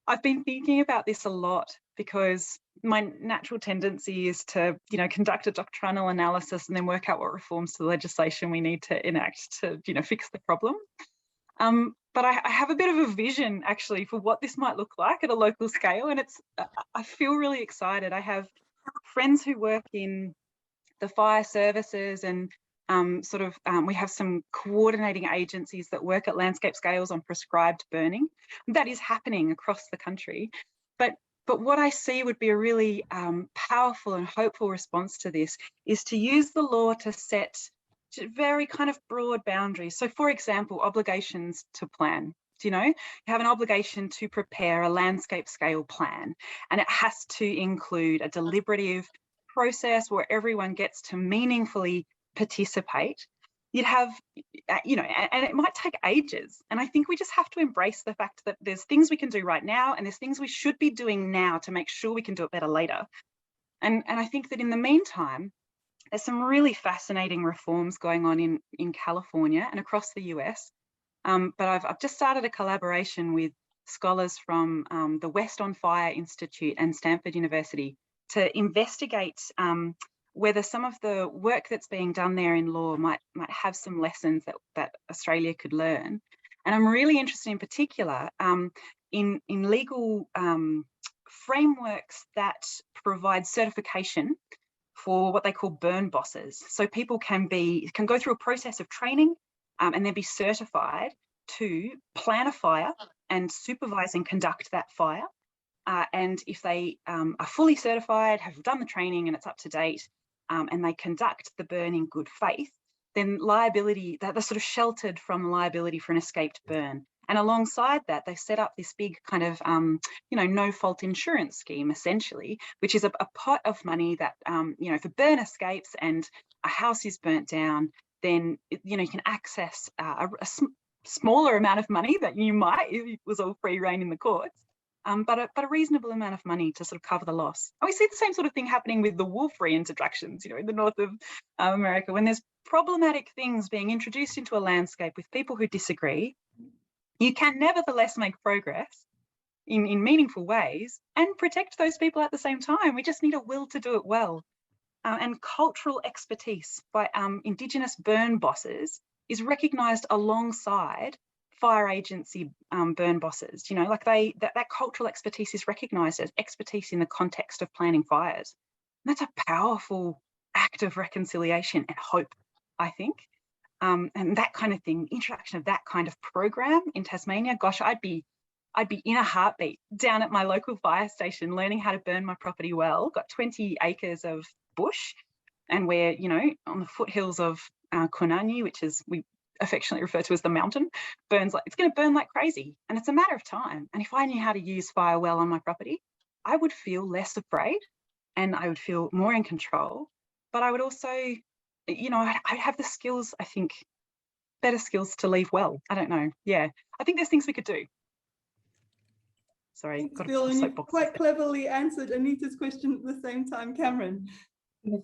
I've been thinking about this a lot because my natural tendency is to, you know, conduct a doctrinal analysis and then work out what reforms to the legislation we need to enact to, you know, fix the problem. But I have a bit of a vision actually for what this might look like at a local scale, and I feel really excited. I have friends who work in the fire services and we have some coordinating agencies that work at landscape scales on prescribed burning. That is happening across the country. But what I see would be a really powerful and hopeful response to this is to use the law to set very kind of broad boundaries. So for example, obligations to plan. You know, you have an obligation to prepare a landscape scale plan, and it has to include a deliberative process where everyone gets to meaningfully participate. You'd have, you know, and it might take ages. And I think we just have to embrace the fact that there's things we can do right now and there's things we should be doing now to make sure we can do it better later. And I think that in the meantime, there's some really fascinating reforms going on in California and across the US. But I've just started a collaboration with scholars from the West on Fire Institute and Stanford University to investigate whether some of the work that's being done there in law might have some lessons that Australia could learn. And I'm really interested in particular in legal frameworks that provide certification for what they call burn bosses. So people can go through a process of training and then be certified to plan a fire and supervise and conduct that fire. And if they are fully certified, have done the training and it's up to date, and they conduct the burn in good faith, then liability, they're sort of sheltered from liability for an escaped burn. And alongside that, they set up this big kind of, no fault insurance scheme, essentially, which is a pot of money that, if a burn escapes and a house is burnt down, then, you can access a smaller amount of money that you might, if it was all free reign in the courts, but a reasonable amount of money to sort of cover the loss. And we see the same sort of thing happening with the wolf reintroductions, in the north of America, when there's problematic things being introduced into a landscape with people who disagree. You can nevertheless make progress in meaningful ways and protect those people at the same time. We just need a will to do it well. And cultural expertise by Indigenous burn bosses is recognised alongside fire agency burn bosses. That cultural expertise is recognised as expertise in the context of planning fires. And that's a powerful act of reconciliation and hope, I think. And that kind of thing, introduction of that kind of program in Tasmania, gosh, I'd be in a heartbeat down at my local fire station learning how to burn my property well. Got 20 acres of bush, and we're, on the foothills of Kunanyi, which is we affectionately refer to as the mountain, it's going to burn like crazy, and it's a matter of time. And if I knew how to use fire well on my property, I would feel less afraid and I would feel more in control. But I would also, I'd have the skills, I think, better skills to leave well. I don't know. Yeah, I think there's things we could do. Sorry, Thanks, Bill, and you've quite cleverly answered Anita's question at the same time, Cameron. Do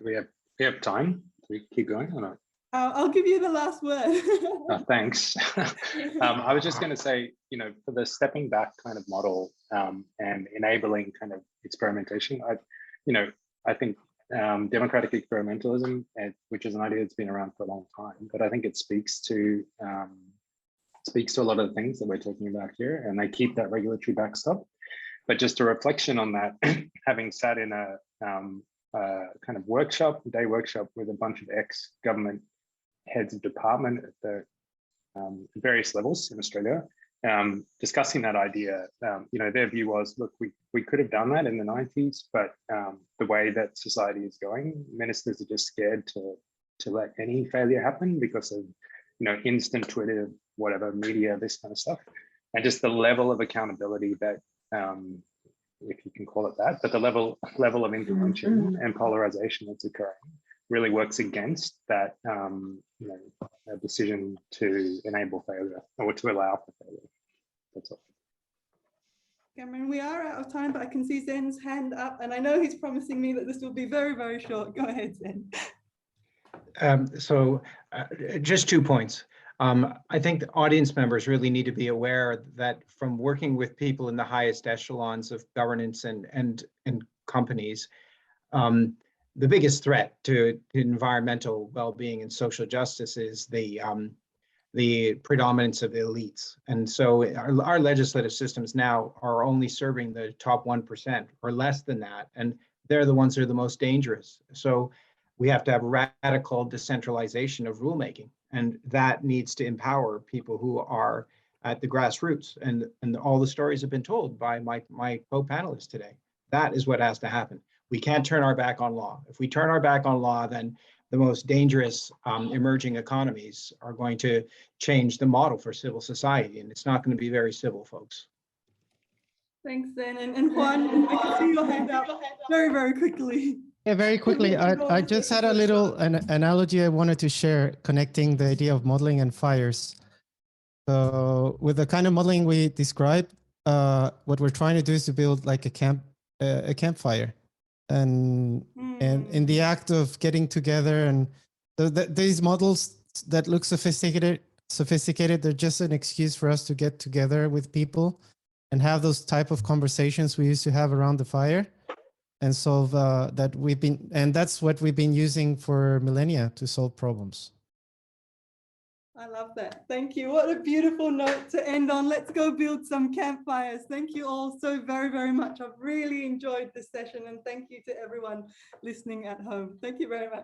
we have time? Do we keep going or not? I'll give you the last word. Oh, thanks. I was just going to say, for the stepping back kind of model and enabling kind of experimentation, I think democratic experimentalism, which is an idea that's been around for a long time, but I think it speaks to a lot of the things that we're talking about here, and they keep that regulatory backstop. But just a reflection on that, having sat in a kind of day workshop with a bunch of ex-government heads of department at the various levels in Australia, discussing that idea, their view was, look, we could have done that in the 90s, but the way that society is going, ministers are just scared to let any failure happen because of, instant Twitter, whatever, media, this kind of stuff. And just the level of accountability that, if you can call it that, but the level of intervention and polarization that's occurring really works against that a decision to enable failure or to allow for failure. That's all. Cameron, we are out of time, but I can see Zen's hand up, and I know he's promising me that this will be very, very short. Go ahead, Zen. Just 2 points. I think the audience members really need to be aware that from working with people in the highest echelons of governance and companies, the biggest threat to environmental well-being and social justice is the predominance of the elites. And so our legislative systems now are only serving the top 1% or less than that, and they're the ones that are the most dangerous. So we have to have radical decentralization of rulemaking, and that needs to empower people who are at the grassroots. And all the stories have been told by my co-panelists today. That is what has to happen. We can't turn our back on law. If we turn our back on law, then the most dangerous emerging economies are going to change the model for civil society, and it's not going to be very civil, folks. Thanks, Zen. And Juan, I can see your hand up very, very quickly. Yeah, very quickly. I just had a little analogy I wanted to share, connecting the idea of modeling and fires. So with the kind of modeling we described, what we're trying to do is to build like a campfire. And in the act of getting together, and these models that look sophisticated, they're just an excuse for us to get together with people and have those type of conversations we used to have around the fire, and solve that's what we've been using for millennia to solve problems. I love that. Thank you. What a beautiful note to end on. Let's go build some campfires. Thank you all so very, very much. I've really enjoyed this session, and thank you to everyone listening at home. Thank you very much.